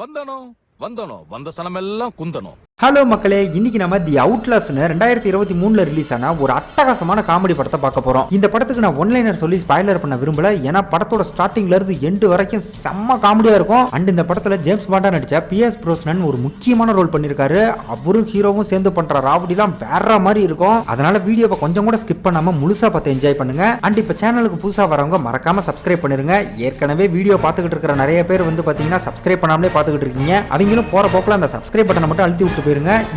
வந்த சனமெல்லாம் குந்தணும். ஹலோ மக்களே, இன்னைக்கு நம்ம தி அவுட்லாஸ்னு 2023ல ரிலீஸ் ஆன ஒரு அட்டகாசமான காமெடி படத்தை பார்க்க போறோம். இந்த படத்துக்கு நான் ஒன்லைனர் சொல்லி ஸ்பாயிலர் பண்ண விரும்பல, ஏன்னா படத்தோட ஸ்டார்டிங்ல இருந்து எண்டு வரைக்கும் செம்ம காமெடியா இருக்கும். அண்ட் இந்த படத்துல ஜேம்ஸ் பாண்டா நடிச்ச பியர்ஸ் ப்ரோஸ்னன் ஒரு முக்கியமான ரோல் பண்ணிருக்காரு. அவரும் ஹீரோவும் சேர்ந்து பண்ற ராவடிலாம் வேற மாதிரி இருக்கும். அதனால வீடியோவை கொஞ்சம் கூட ஸ்கிப் பண்ணாம முழுசா பார்த்து என்ஜாய் பண்ணுங்க. அண்ட் இப்ப சேனலுக்கு புதுசா வரவங்க மறக்காம சப்ஸ்கிரைப் பண்ணிருங்க. ஏற்கனவே வீடியோ பார்த்துக்கிட்டு இருக்கிற நிறைய பேர் வந்து பாத்தீங்கன்னா சப்ஸ்கிரைப் பண்ணாமலே பார்த்துக்கிட்டு இருக்கீங்க. அவங்களும் போற போக்குல அந்த சப்ஸ்கிரைப் பட்டனை மட்டும் அழுத்தி விட்டு போயிருங்க.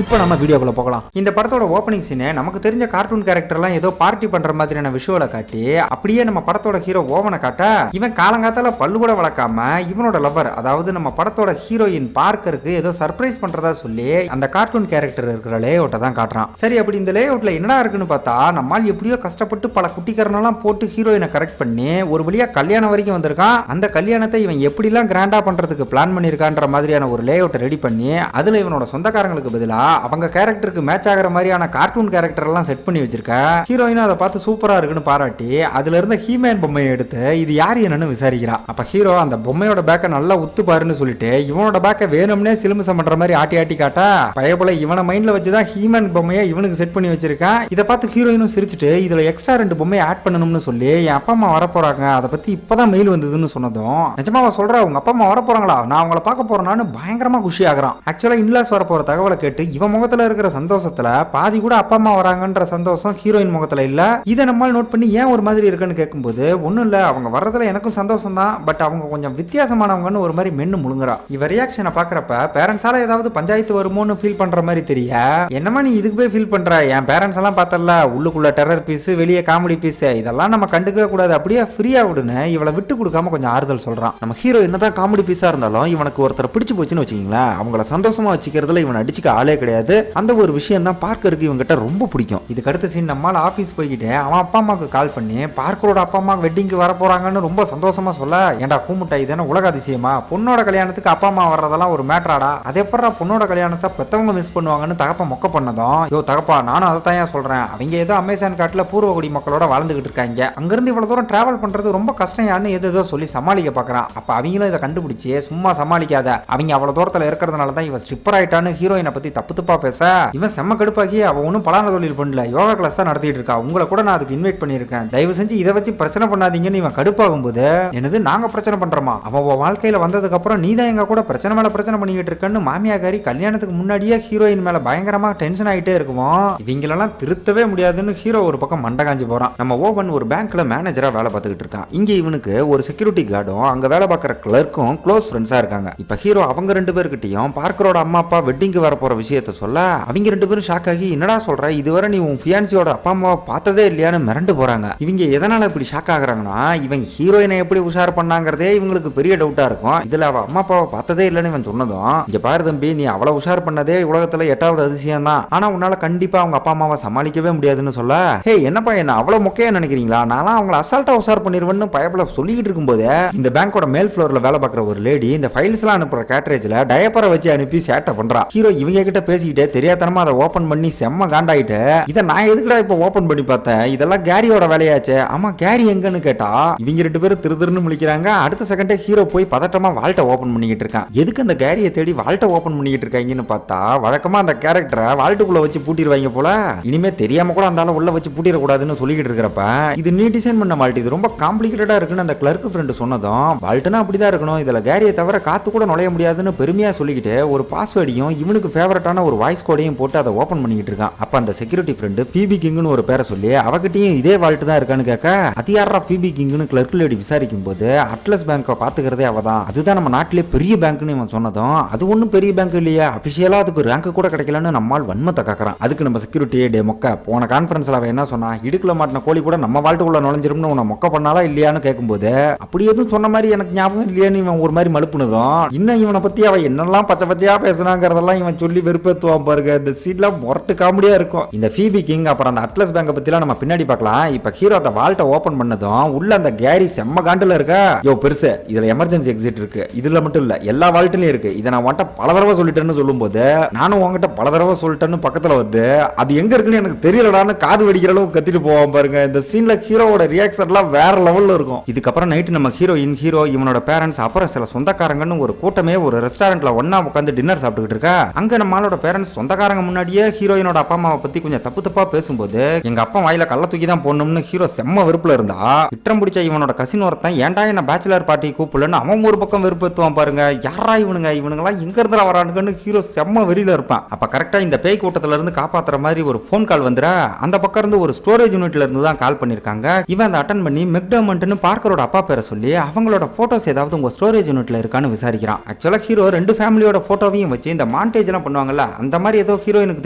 இப்போ நம்ம வீடியோக்குள்ள போகலாம். இந்த படத்தோட ஓப்பனிங் சீன் நமக்கு தெரிஞ்ச கார்ட்டூன் கேரக்டர்லாம் ஏதோ பார்ட்டி பண்ற மாதிரியான விஷுவலை காட்டி அப்படியே நம்ம படத்தோட ஹீரோ ஓவனை காட்ட இவன் காலங்காத்தால பல்லு கூட வளர்க்காம இவனோட லவர், அதாவது நம்ம படத்தோட ஹீரோயின் பார்க்கருக்கு ஏதோ சர்ப்ரைஸ் பண்றதா சொல்லி அந்த கார்ட்டூன் கேரக்டர் இருக்கிற லேஅவுட்டை தான் காட்டுறான். சரி, அப்படி இந்த லேஅவுட்ல என்னடா இருக்குன்னு பார்த்தா நம்மால் எப்படியோ கஷ்டப்பட்டு பல குட்டிக்கரணெல்லாம் போட்டு ஹீரோயினை கரெக்ட் பண்ணி ஒரு வழியா கல்யாணம் வரைக்கும் வந்திருக்கான். அந்த கல்யாணத்தை இவன் எப்படிலாம் கிராண்டா பண்றதுக்கு பிளான் பண்ணிருக்கான்ற மாதிரியான ஒரு லேஅவுட்டை ரெடி பண்ணி அதுல இவனோட சொந்தக்காரங்களுக்கு பதிலா அவங்க கேரக்டருக்கு மேட்ச் ஆகிற மாதிரியான கார்ட்டூன் கேரக்டர் எல்லாம் செட் பண்ணி வச்சிருக்க. ஹீரோயினும் அதை பார்த்து சூப்பரா இருக்குன்னு பாராட்டி அதுல இருந்த ஹீமேன் பொம்மையை எடுத்து இது யார் என்னன்னு விசாரிக்கிறா. அப்ப ஹீரோ அந்த பொம்மையோட பேக்கை நல்லா உத்து பாருன்னு சொல்லிட்டு இவனோட பேக்கை வேணும்னே சிலுமிசம் பண்ற மாதிரி ஆட்டி ஆட்டி காட்டா பயபோல இவனை மைண்ட்ல வச்சுதான் ஹீமேன் பொம்மையை இவனுக்கு செட் பண்ணி வச்சிருக்கான். இதை பார்த்து ஹீரோயினும் சிரிச்சுட்டு இதுல எக்ஸ்ட்ரா 2 பொம்மையை ஆட் பண்ணணும்னு சொல்லி என் அப்பா அம்மா வரப்போறாங்க, அதை பத்தி இப்பதான் மெயில் வந்ததுன்னு சொன்னதும் நிஜமாவா சொல்ற உங்க அப்பா அம்மா வரப்போறாங்களா, நான் அவங்கள பார்க்க போறேன்னு பயங்கரமா குஷி ஆகுறான். ஆக்சுவலா இன்லாஸ் வர போற தகவலை கேட்டு இவன் முகத்துல இருக்கிற சந்தோஷத்துல பாதி கூட அப்பா அம்மா வராங்கன்ற சந்தோஷம் ஹீரோயின் முகத்துல இல்ல. இதை நம்மால் நோட் பண்ணி ஏன் ஒரு மாதிரி இருக்குன்னு கேட்கும்போது ஒன்னும் இல்ல, அவங்க வர்றதுல எனக்கும் சந்தோஷம் தான், பட் அவங்க கொஞ்சம் வித்தியாசமானவங்கன்னு ஒரு மாதிரி மென்னு முழுங்குறா. இவ ரியாக்ஷனை பாக்குறப்ப பேரண்ட்ஸால ஏதாவது பஞ்சாயத்து வருமோன்னு ஃபீல் பண்ற மாதிரி தெரிய, என்னமா நீ இதுக்கு போய் ஃபீல் பண்ற, என் பேரண்ட்ஸ் எல்லாம் பார்த்தல உள்ளுக்குள்ள டெரர் பீஸ் வெளியே காமெடி பீஸ், இதெல்லாம் நம்ம கண்டுக்கவே கூடாது, அப்படியே ஃப்ரீயா விடுன்னு இவளை விட்டு கொடுக்காம கொஞ்சம் ஆறுதல் சொல்றான். நம்ம ஹீரோ என்னதான் காமெடி பீஸா இருந்தாலும் இவனுக்கு ஒருத்தர் பிடிச்சு போச்சுன்னு வச்சுக்கீங்களேன், அவங்கள சந்தோஷமா வச்சுக்கிறதுல இவன் அடிச்சுக்க ஆளே கிடையாது. அந்த ஒரு விஷயம் தான் பார்க்கறதுக்கு இவங்கிட்ட ரொம்ப பிடிக்கும். இதுக்கு அடுத்த சீன் நம்மால் ஆஃபீஸ் போய்கிட்டு அவன் அப்பா அம்மாவுக்கு கால் பண்ணி பார்க்கரோட அப்பா அம்மா வெட்டிங்க்கு வர போறாங்கன்னு ரொம்ப சந்தோஷமா சொல்ல, ஏன்டா கூமுட்டா இதுன்னு உலக அதிசயமா, பொண்ணோட கல்யாணத்துக்கு அப்பா அம்மா வர்றதெல்லாம் ஒரு மேட்டராடா, அதே எப்படா பொண்ணோட கல்யாணத்தை பெத்தவங்க மிஸ் பண்ணுவாங்கன்னு தகப்ப மொக்க பண்ணதும், யோ தகப்பா நானும் அதை தான் சொல்றேன், அவங்க ஏதோ அமேசான் காட்டுல பூர்வகுடி மக்களோட வாழ்ந்துகிட்டு இருக்காங்க, அங்கிருந்து இவ்வளவு தூரம் டிராவல் பண்றது ரொம்ப கஷ்டம் யான்னு ஏதோ சொல்லி சமாளிக்க பாக்குறான். அப்ப அவங்களும் இதை கண்டுபிடிச்சு சும்மா சமாளிக்காத, அவங்க அவ்வளவு தூரத்துல இருக்கிறதுனால தான் இவன் ஸ்ட்ரிப்பர் ஆயிட்டான்னு ஹீரோயினை பத்தி தப்பு தப்பா பேச இவன் செம்ம கடுப்பாகி அவ ஒன்றும் பலான தொழில் பண்ணல, யோகா கிளாஸ் தான் நடத்திட்டு இருக்கா, உங்களை கூட நான் அதுக்கு இன்வைட் பண்ணியிருக்கேன், தயவு செஞ்சு இதை வச்சு பிரச்சனை பண்ணாதீங்கன்னு இவன் கடுப்பாகும் போது, என்னது நாங்க பிரச்சனை பண்றோமா, அவன் வாழ்க்கையில வந்ததுக்கு அப்புறம் நீ தான் எங்க கூட பிரச்சனை மேல பிரச்சனை பண்ணிக்கிட்டு இருக்கன்னு மாமியாக்காரி கல்யாணத்துக்கு முன்னாடியே ஹீரோயின் மேல பயங்கரமா டென்ஷன் ஆகிட்டே இருக்குவோம். இவங்களெல்லாம் திருத்தவே முடியாதுன்னு ஹீரோ ஒரு பக்கம் மண்டை காஞ்சி போறான். நம்ம ஓவன் ஒரு பேங்க்ல மேனேஜரா வேலை பார்த்துக்கிட்டு இருக்கான். இங்க இவனுக்கு ஒரு செக்யூரிட்டி கார்டும் அங்க வேலை பார்க்குற கிளர்க்கும் க்ளோஸ் ஃப்ரெண்ட்ஸா இருக்காங்க. இப்ப ஹீரோ அவங்க 2 பேர்கிட்டையும் பார்க்கரோட அம்மா அப்பா வெட்டிங்கு வர போற விஷயத்த சொல்ல அவங்க 2 பேரும் ஷாக் ஆகி என்னடா சொல்ற, இதுவரை நீ உன் ஃபியான்சியோட அப்பா அம்மாவை பார்த்ததே இல்லையான்னு மிரண்டு போறாங்க. இவங்க எதனால இப்படி ஷாக் ஆகுறாங்கன்னா இவங்க ஹீரோயினை எப்படி உஷார் பண்ணாங்கிறதே இவங்களுக்கு பெரிய டவுட்டா இருக்கும். இதுல அவ அம்மா அப்பாவை பார்த்ததே இல்லைன்னு இவன் சொன்னதும், இங்க பாரு தம்பி, நீ அவ்வளவு உஷார் பண்ணதே உலகத்துல 8வது அதிசயம் தான், ஆனா உன்னால கண்டிப்பா அவங்க அப்பா அம்மாவை சமாளிக்கவே முடியாதுன்னு சொல்ல, ஹே என்னப்பா என்ன அவ்வளவு மொக்கையா நினைக்கிறீங்களா, நான்லாம் அவங்களை அசால்ட்டா உஷார் பண்ணிருவேன்னு பயப்பட சொல்லிக்கிட்டு இருக்கும்போது இந்த பேங்கோட மேல் ஃப்ளோர்ல வேலை பார்க்குற ஒரு லேடி இந்த ஃபைல்ஸ் எல்லாம் அனுப்புற கேட்ரேஜ்ல டயப்பரை வச்சு அனுப்பி சேட்டை பண்றா. ஹீரோ இவங்க கிட்ட பேசிக்கிட்டே தெரியாதனமா அதை ஓபன் பண்ணி செம்ம காண்டாயிட்டு, இதை நான் எதுக்குடா இப்ப ஓபன் பண்ணி பார்த்தேன், இதெல்லாம் கேரியோட வேலையாச்சு, ஆமா கேரி எங்கன்னு கேட்டா இவங்க 2 பேரும் திருன்னு முழிக்கிறாங்க. அடுத்த செகண்டே ஹீரோ போய் பதட்டமா வால்ட்டை ஓபன் பண்ணிக்கிட்டு இருக்கான். எதுக்கு அந்த கேரியை தேடி வால்ட்டை ஓபன் பண்ணிக்கிட்டு இருக்காங்கன்னு பார்த்தா வழக்கமா அந்த கேரக்டரை வால்ட்டுக்குள்ள வச்சு பூட்டிடுவாங்க போல, இனிமே தெரியாம கூட அந்த உள்ள வச்சு பூட்டிடக்கூடாதுன்னு சொல்லிக்கிட்டு இருக்கிறப்ப இது நீ டிசைன் பண்ண வால்ட், இது ரொம்ப காம்ப்ளிகேட்டடா இருக்குன்னு அந்த கிளர்க் ஃப்ரெண்ட் சொன்னதும், வால்ட்னா அப்படிதான் இருக்கணும், இதுல கேரியை தவிர காத்து கூட நுழைய முடியாதுன்னு பெருமையா சொல்லிக்கிட்டு ஒரு பாஸ்வேர்டையும் இவனுக்கு ஃபேவரட்டான ஒரு வாய்ஸ் கோடையும் போட்டு அதை ஓபன் பண்ணிக்கிட்டு இருக்கான். அப்ப அந்த செக்யூரிட்டி ஃப்ரெண்ட் பிபி கிங்னு ஒரு பேரை சொல்லி அவகிட்டையும் இதே வால்ட் தான் இருக்கான்னு கேட்க, அது யாரா பிபி கிங்னு கிளர்க் லேடி விசாரிக்கும் போது அட்லஸ் பேங்கை பாத்துக்கிறதே அவதான், அதுதான் நம்ம நாட்டிலே பெரிய பேங்க்னு இவன் சொன்னதும், அது ஒன்றும் பெரிய பேங்க் இல்லையா, அபிஷியலா அதுக்கு ரேங்க் கூட கிடைக்கலன்னு நம்மால் வன்மத்தை காக்குறான். அதுக்கு நம்ம செக்யூரிட்டி டே மொக்க, போன கான்ஃபரன்ஸ்ல அவன் என்ன சொன்னா, இடுக்குல மாட்டின கோழி கூட நம்ம வாழ்ட்டுக்குள்ள நுழைஞ்சிரும்னு உன்னை மொக்க பண்ணாலா இல்லையான்னு கேட்கும்போது, அப்படி எதுவும் சொன்ன மாதிரி எனக்கு ஞாபகம் இல்லையான்னு இவன் ஒரு மாதிரி மழுப்புனதும், இன்னும் இவனை பத்தி அவன் என்னெல்லாம் பச்சை பச்சையா பேசுனாங்கிறதெல்லாம் இவன் சொல்லி வெறுப்பேத்துவான் பாருங்க. இந்த சீன்லாம் மொரட்டு காமெடியா இருக்கும். இந்த ஃபீபி கிங் அப்புறம் அந்த அட்லஸ் பேங்கை பத்திலாம் நம்ம பின்னாடி பார்க்கலாம். இப்ப ஹீரோ அந்த வால்ட்டை ஓபன் பண்ணதும் உள்ள அந்த கேரி செம்ம காண்டுல இருக்கா. யோ பெருசு, இதுல எமர்ஜென்சி எக்ஸிட் இருக்கு. இதுல மட்டும் இல்ல, எல்லா வால்ட்லயும் இருக்கு. இதை நான் உன்கிட்ட பல தடவை சொல்லிட்டேன்னு சொல்லும்போது நானும் உங்ககிட்ட பல தடவை சொல்லிட்டேன்னு பக்கத்துல வந்து அது எங்க இருக்குன்னு எனக்கு தெரியலடான்னு காது வெடிக்கிற அளவுக்கு கத்திட்டு போவான் பாருங்க. இந்த சீன்ல ஹீரோவோட ரியாக்ஷன்லாம் வேற லெவல்ல இருக்கும். இதுக்கப்புறம் நைட்டு நம்ம ஹீரோ இவனோட பேரண்ட்ஸ் அப்புறம் சில சொந்தக்காரங்கன்னு ஒரு கூட்டமே ஒரு ரெஸ்டாரண்ட்ல ஒண்ணா உட்காந்து டின்னர் சாப்பிட்டுக்கிட்டு இருக்கா. அங்க நம்மளோட பேரண்ட்ஸ் சொந்தக்காரங்க முன்னாடியே ஹீரோயினோட அப்பா அம்மாவை பத்தி கொஞ்சம் தப்பு தப்பா பேசும்போது எங்க அப்பா வாயில கள்ள தூக்கி தான் போடணும்னு ஹீரோ செம்ம வெறுப்புல இருந்தா, விட்டம் பிடிச்ச இவனோட கசின் ஒருத்தன் ஏன்டா என்ன பேச்சுலர் பார்ட்டி கூப்பிடலன்னு அவன் ஒரு பக்கம் வெறுப்பேத்துவான் பாருங்க. யாரா இவனுங்கெல்லாம் எங்க இருந்தா வரானுங்கன்னு ஹீரோ செம்ம வெறியில இருப்பான். அப்ப கரெக்டா இந்த பேய் கூட்டத்துல இருந்து காப்பாத்துற மாதிரி ஒரு போன் கால் வந்துடா. அந்த பக்கம் இருந்து ஒரு ஸ்டோரேஜ் யூனிட்ல இருந்து தான் கால் பண்ணிருக்காங்க. இவன் அதை அட்டன் பண்ணி மெக்டர்மண்ட்னு பார்க்கரோட அப்பா பேரை சொல்லி அவங்களோட போட்டோஸ் ஏதாவது உங்க ஸ்டோரேஜ் யூனிட்ல இருக்கான்னு விசாரிக்கிறான். ஆக்சுவலா ஹீரோ ரெண்டு ஃபேமிலியோட போட்டோவையும் வச்சு இந்த மாண்டேஜ் எல்லாம் பண்ணுவாங்கல்ல, அந்த மாதிரி ஏதோ ஹீரோயினுக்கு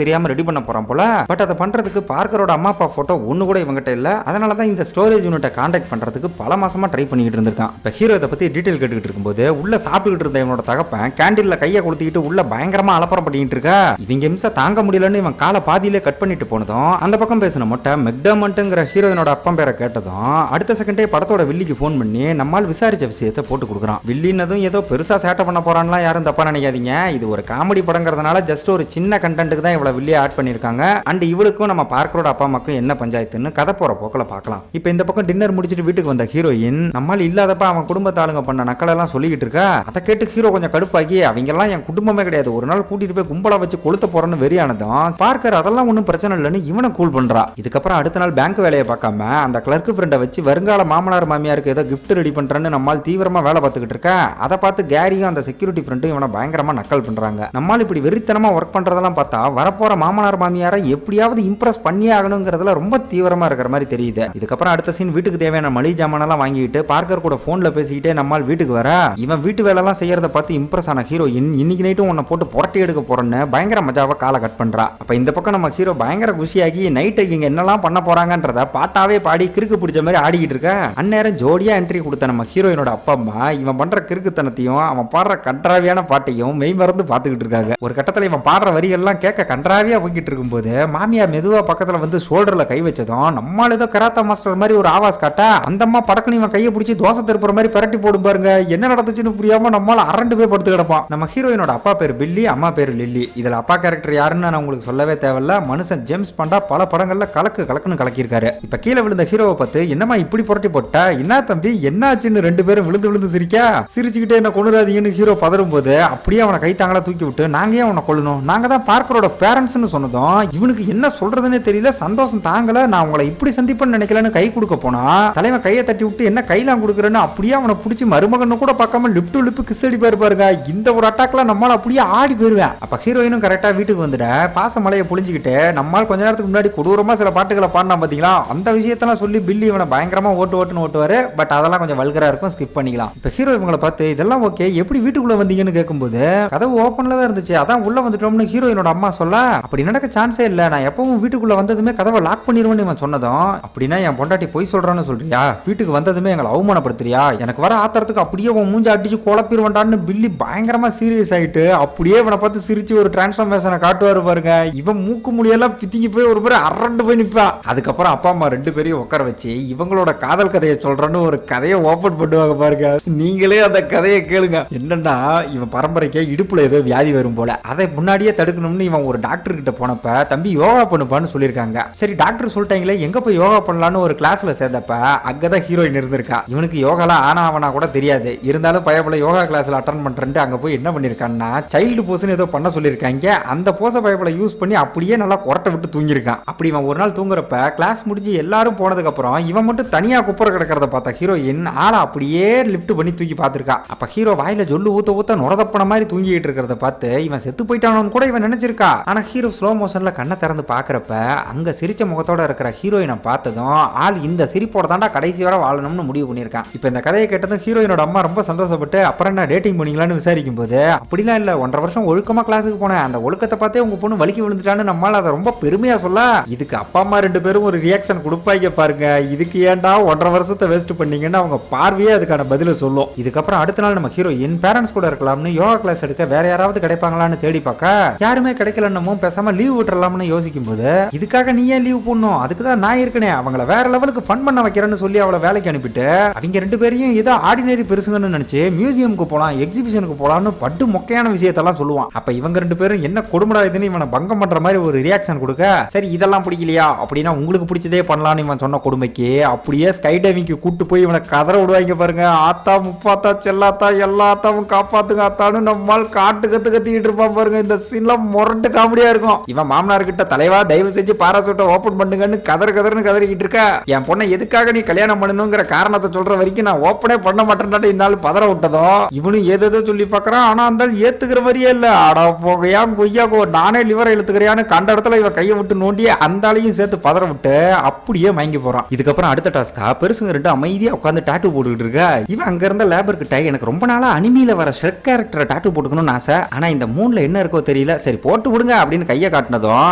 தெரியாம ரெடி பண்ண போறான் போல. பட் அதை பண்றதுக்கு பார்க்கரோட அம்மா அப்பா போட்டோ ஒண்ணு கூட இவங்கிட்ட இல்ல. அதனாலதான் இந்த ஸ்டோரேஜ் யூனிட்டை கான்டாக்ட் பண்றதுக்கு பல மாசமா ட்ரை பண்ணிட்டு இருந்திருக்கான். இப்ப ஹீரோ இதை பத்தி டீடைல் கேட்டுக்கிட்டு இருக்கும்போது உள்ள சாப்பிட்டுக்கிட்டு இருந்த இவனோட தகப்பன் கேண்டீன்ல கையை கொளுத்திக்கிட்டு உள்ள பயங்கரமா அலப்பறம் பண்ணிட்டு இருக்கா. இவங்க மிச தாங்க முடியலன்னு இவன் காலை பாதியிலே கட் பண்ணிட்டு போனதும் அந்த பக்கம் பேசின மொட்டை மெக்டர்மண்ட்ங்கிற ஹீரோயினோட அப்பா பேரை கேட்டதும் அடுத்த செகண்டே படத்தோட வில்லிக்கு போன் பண்ணி நம்மால் விசாரிச்ச விஷயத்தை போட்டு கொடுக்குறான். வில்லினதும் ஏதோ பெருசா சேட்டை பண்ண போறான்லாம் யாரும் தப்பா நினைக்காதீங்க. இது ஒரு காமெடி படங்கிறதுனால ஜஸ்ட் ஒரு சின்ன கண்டென்ட்டுக்கு தான் இவ்வளவு வில்லியை ஆட் பண்ணிருக்காங்க. அண்ட் இவளுக்கும் நம்ம பார்க்கரோட அப்பா அம்மாக்கும் என்ன பஞ்சாயத்துன்னு கதை போற போக்கில் பார்க்கலாம். இப்போ இந்த பக்கம் டின்னர் முடிச்சிட்டு வீட்டுக்கு வந்த ஹீரோயின் நம்மால் இல்லாதப்ப அவன் குடும்பத்து ஆளுங்க பண்ண நக்கல் எல்லாம் சொல்லிக்கிட்டு இருக்கா. அதை கேட்டு ஹீரோ கொஞ்சம் கடுப்பாக்கி அவங்க எல்லாம் என் குடும்பமே கிடையாது, ஒரு நாள் கூட்டிட்டு போய் கும்பலா வச்சு கொளுத்த போறேன்னு வெறியானதும் பார்க்கர் அதெல்லாம் ஒன்றும் பிரச்சனை இல்லைன்னு இவனை கூல் பண்றா. இதுக்கப்புறம் அடுத்த நாள் பேங்க் வேலையை பார்க்காம அந்த கிளர்க் ஃப்ரெண்டை வச்சு வருங்கால மாமனார் மாமியாருக்கு ஏதோ கிஃப்ட் ரெடி பண்றேன்னு நம்மால் தீவிரமா வேலை பார்த்துக்கிட்டு இருக்கா. அதை பார்த்து கேரியும் அந்த செக்யூரிட்டி ஃப்ரெண்டும் இவனை பயங்கரமா நக்கல் பண்றாங்க. நம்மால் இப்படி வெறித்தனமா ஒர்க் பண்றதெல்லாம் பார்த்தா வரப்போற மாமனார் மாமியாரை எப்படியாவது இம்ப்ரெஸ் பண்ணியே ஆகணுங்கிறதுல ரொம்ப தீவிரமா இருக்கிற மாதிரி தெரியுது. இதுக்கப்புறம் அடுத்த சீன் வீட்டுக்கு தேவையான மளிகை ஜாமானெல்லாம் வாங்கிட்டு பார்க்கர் கூட போன்ல பேசிக்கிட்டே நம்மால் வீட்டுக்கு வர இவன் வீட்டு வேலை எல்லாம் செய்யறத பார்த்து இம்ப்ரெஸ் ஆன ஹீரோயின் இன்னைக்கு நைட்டும் உன்னை போட்டு புரட்டி எடுக்க போறேன்னு பயங்கர மஜாவா காலை கட் பண்றா. அப்ப இந்த பக்கம் நம்ம ஹீரோ பயங்கர குஷியாகி நைட் இவங்க என்னெல்லாம் பண்ண போறாங்கன்றத பாட்டாவே பாடி கிறுக்கு பிடிச்ச மாதிரி ஆடிக்கிட்டு இருக்க. அந்நேரம் ஜோடியா என்ட்ரி கொடுத்த நம்ம ஹீரோயினோட அப்பா அம்மா இவன் பண்ற கிறுக்குத்தனத்தையும் அவன் பாடுற கன்றாவியான பாட்டையும் மெய் மறந்து பாத்துக்கிட்டு இருக்காங்க. ஒரு கட்டத்துல இவன் பாடுற வரியெல்லாம் கேட்க கன்றாவியா போய்கிட்டு இருக்கும்போது மாமியா மெதுவா பக்கத்துல வந்து ஷோல்டர்ல கை வச்சதும் நம்மால் ஏதோ கராத்தா மாஸ்டர் மாதிரி ஒரு ஆவாஸ் காட்டா அந்த அம்மா படக்குன்னு இவன் கையை பிடிச்சி தோசை திருப்புற மாதிரி பரட்டி போடும் பாருங்க. என்ன நடந்துச்சுன்னு புரியாம நம்மால அரண்டு போய் படுத்து கிடப்பான். நம்ம ஹீரோயினோட அப்பா பேர் பில்லி, அம்மா பேர் லில்லி. இதுல அப்பா கேரக்டர் யாருன்னு நான் உங்களுக்கு சொல்லவே தேவையில்ல. மனுஷன் ஜேம்ஸ் பாண்டா பல படங்கள்ல கலக்குன்னு கலக்கியிருக்காரு. இப்ப கீழே விழுந்த ஹீரோவை பார்த்து என்னமா இப்படி புரட்டி போட்டா, என்ன தம்பி என்னாச்சுன்னு ரெண்டு பேரும் விழுந்து சிரிக்கா. சிரிச்சுக்கிட்டே என்ன கொண்டுறாதீங்கன்னு ஹீரோ பதறும் போது அப்படியே அவனை கை தாங்களா தூக்கி விட்டு நாங்க ஏன் அவனை கொள்ளணும், நாங்க தான் பார்க்கரோட பேரண்ட்ஸ்னு சொன்னதும் இவனுக்கு என்ன சொல்றதுன்னு தெரியல. சந்தோஷம் தாங்கல. நான் உங்களை இப்படி சந்திப்பேன்னு நினைக்கலன்னு கை கொடுக்க போனா தலைவன் கையை தட்டி விட்டு என்ன கையெல்லாம் கொடுக்குறேன்னு அப்படியே அவனை பிடிச்சி மருமகன்னு கூட பார்க்காம லிப்ட் லிப்பு கிஸ் அடி பாருங்க. இந்த ஒரு அட்டாக்ல நம்மளால அப்படியே ஆடி போயிருவேன். அப்ப ஹீரோயினும் கரெக்டா வீட்டுக்கு வந்துட பாச மலையை புளிஞ்சுக்கிட்டு நம்மால் கொஞ்ச நேரத்துக்கு முன்னாடி கொடூரமா சில பாட்டுகளை பாடினா பாத்தீங்களா, அந்த விஷயத்தெல்லாம் சொல்லி பில்லி இவனை பயங்கரமா ஓட்டுன்னு ஓட்டுவாரு. பட் அதெல்லாம் கொஞ்சம் வல்கரா இருக்கும், ஸ்கிப் பண்ணிக்கலாம். இப்ப ஹீரோ இவங்களை பார்த்து இதெல்லாம் ஓகே, எப்படி வீட்டுக்குள்ள வந்தீங்கன்னு கேட்கும்போது கதவு ஓப்பன்ல தான் இருந்துச்சு, அதான் உள்ள வந்துட்டோம்னு ஹீரோயினோட அம்மா சொல்ல அப்படி நடக்க சான்ஸே இல்ல, நான் எப்பவும் வீட்டுக்குள்ள வந்ததுமே கதவை லாக் பண்ணிடுவேன்னு இவன் சொன்னதும் அப்படின்னா என் பொண்டாட்டி பொய் சொல்றான்னு சொல்றியா, வீட்டுக்கு வந்ததுமே எங்களை அவமானப்படுத்துறியா, எனக்கு வர ஆத்திரத்துக்கு அப்படியே உன் மூஞ்சி அடிச்சு குழப்பிடுவான்னு பில்லி பயங்கரமா சீரியஸ் ஆயிட்டு அப்படியே இவனை பார்த்து சிரிச்சு ஒரு டிரான்ஸ்ஃபர்மேஷனை காட்டுவாரு பாருங்க. இவன் மூக்கு முடியெல்லாம் பித்திங்கி போய் ஒரு முறை அரண்டு போய் நிப்பா. அதுக்கப்புறம் அப்பா அம்மா ரெண்டு பேரையும் உட்கார வச்சு இவங்களோட காதல் கதையை சொல்றேன்னு ஒரு கதையை ஓபன் பண்ணுவாங்க பாருங்க. நீங்களே அந்த கதையை கேளுங்க. என்னன்னா இவன் பரம்பரைக்கு இடுப்புல ஏதோ வியாதி வரும் போல, அதை முன்னாடியே தடுக்கணும்னு இவன் ஒரு டாக்டர் கிட்ட போனப்ப தம்பி யோகா பண்ணுப்பான்னு சொல்லியிருக்காங்க. சரி டாக்டர் சொல்லிட்டாங்களே எங்க போய் யோகா பண்ணலான்னு ஒரு கிளாஸ்ல சேர்ந்தப்ப அங்கதான் ஹீரோயின் இருந்திருக்கா. இவனுக்கு யோகாலாம் ஆனா கூட தெரியாது, இருந்தாலும் பயப்பட யோகா கிளாஸ்ல அட்டன் பண்றேன் அங்க போய் என்ன பண்ணிருக்கான்னா சைல்டு போஸ்ன்னு ஏதோ பண்ண சொல்லியிருக்காங்க. அந்த போஸ பயப்பட யூஸ் பண்ணி அப்படியே நல்லா கொரட்டை விட்டு தூங்கிருக்கான். அப்படி இவன் ஒரு நாள் தூங்குறப்ப கிளாஸ் முடிஞ்சு எல்லாரும் போனதுக்கு அப்புறம் இவன் மட்டும் தனியா குப்புற கிடக்கிறத பார்த்த ஹீரோயின் ஆளை அப்படியே லிஃப்ட் பண்ணி தூக்கி பார்த்திருக்கா. அப்ப ஹீரோ வாயில ஜொல்லு ஊத்த நுரதப்பன மாதிரி தூங்கிட்டு இருக்கிறத பார்த்து இவன் செத்து போயிட்டானு கூட இவன் நினைச்சிருக்கா. ஆனா ஹீரோ ஸ்லோ மோஷன்ல கண்ணை திறந்து பாக்குறப்ப அங்க சிரிச்ச முகத்தோட இருக்கிற ஹீரோயினை பார்த்ததும் ஆள் இந்த சிரிப்போட தாண்டா கடைசி வரை வாழணும்னு முடிவு பண்ணிருக்கான். இப்ப இந்த கதையை கேட்டதும் ஹீரோயினோட அம்மா ரொம்ப சந்தோஷப்பட்டு அப்புறம் என்ன டேட்டிங் பண்ணீங்களான்னு விசாரிக்கும் போது அப்படிலாம் இல்ல, 1.5 வருஷம் ஒழுக்கமா கிளாஸுக்கு போனேன், அந்த ஒழுக்கத்தை பார்த்தே உங்க பொண்ணு வலிக்கு விழுந்துட்டான்னு நம்மளால அதை ரொம்ப பெருமையா சொல்ல இதுக்கு அப்பா அம்மா ரெண்டு பேரும் ஒரு ரியாக்ஷன் கொடுப்பாங்க பாருங்க. இதுக்கு ஏன்டா 1.5 வருஷத்தை வேஸ்ட் பண்ணீங்கன்னு அவங்க பார்வையே அதுக்கான பதில சொல்லும். இதுக்கப்புறம் அடுத்த நாள் நம்ம ஹீரோயின் பேரண்ட்ஸ் கூட இருக்கலாம்னு யோகா கிளாஸ் எடுக்க வேற யாராவது கிடைப்பாங்களான்னு தேடி பார்க்க யாருமே கிடைக்கலன்னும் பேசாம லீவ் விட்டுறலாம்னு யோசிக்கும் போது இதுக்காக நீ ஏன் லீவ் போடணும், அதுக்குதான் நான் இருக்கனே, அவங்கள வேற லெவலுக்கு ஃபன் பண்ண வைக்கிறேன்னு சொல்லி அவளை வேலைக்கு அனுப்பிட்டு அவங்க 2 பேரையும் ஏதோ ஆர்டினரி பெருசுங்கன்னு நினைச்சு மியூசியமுக்கு போலாம், எக்ஸிபிஷனுக்கு போலாம்னு பட்டு மொக்கையான விஷயத்தெல்லாம் சொல்லுவான். அப்ப இவங்க 2 பேரும் என்ன கொடுமடா இதுன்னு இவனை பங்கம் பண்ற மாதிரி ஒரு ரியாக்ஷன் கொடுக்க, சரி இதெல்லாம் பிடிக்கலையா அப்படின்னா உங்களுக்கு பிடிச்சதே பண்ணலாம்னு இவன் சொன்ன கொடுமைக்கு அப்படியே ஸ்கை டைவிங்க்கு கூட்டு போய் இவனை கதற விடுவாங்க பாருங்க. ஆத்தா முப்பாத்தா செல்லாத்தா எல்லாத்தாவும் காப்பாத்துங்க ஆத்தான்னு நம்மால் காட்டு கத்திக்கிட்டு இருப்பான் பாருங்க. இந்த சீன்லாம் முரட்டு காமெடியா இருக்கும். இவன் மாமனார் கிட்ட தலைவா தயவு செஞ்சு பாராசூட்டை ஓபன் பண்ணுங்கன்னு கதறுன்னு கதறிக்கிட்டு இருக்க, என் பொண்ணை எதுக்காக நீ கல்யாணம் பண்ணணுங்கிற காரணத்தை சொல்ற வரைக்கும் நான் ஓப்பனே பண்ண மாட்டேன்டா இந்த ஆள் பதற விட்டதும் இவனும் ஏதோ சொல்லி பாக்குறான். ஆனா அந்த ஏத்துக்கிற மாதிரியே இல்ல. ஆடா போகையா கொய்யாக்கோ நானே லிவரை இழுத்துக்கிறியான்னு கண்ட இடத்துல இவன் கையை விட்டு நோண்டி அந்த ஆளையும் சேர்த்து பதற விட்டு அப்படியே வாங்கி போறான். இதுக்கப்புறம் அடுத்த டாஸ்கா பெருசுங்க 2 அமைதியா உட்காந்து டாட்டூ போட்டுக்கிட்டு இருக்க. இவன் அங்க இருந்த லேபர் கிட்ட எனக்கு ரொம்ப நாளா அனிமில வர ஷெர்க் கேரக்டரை டாட்டூ போட்டுக்கணும்னு ஆசை, ஆனா இந்த மூணுல என்ன இருக்கோ தெரியல, சரி போட்டு விடுங்க அப்படின்னு கையை காட்டினதும்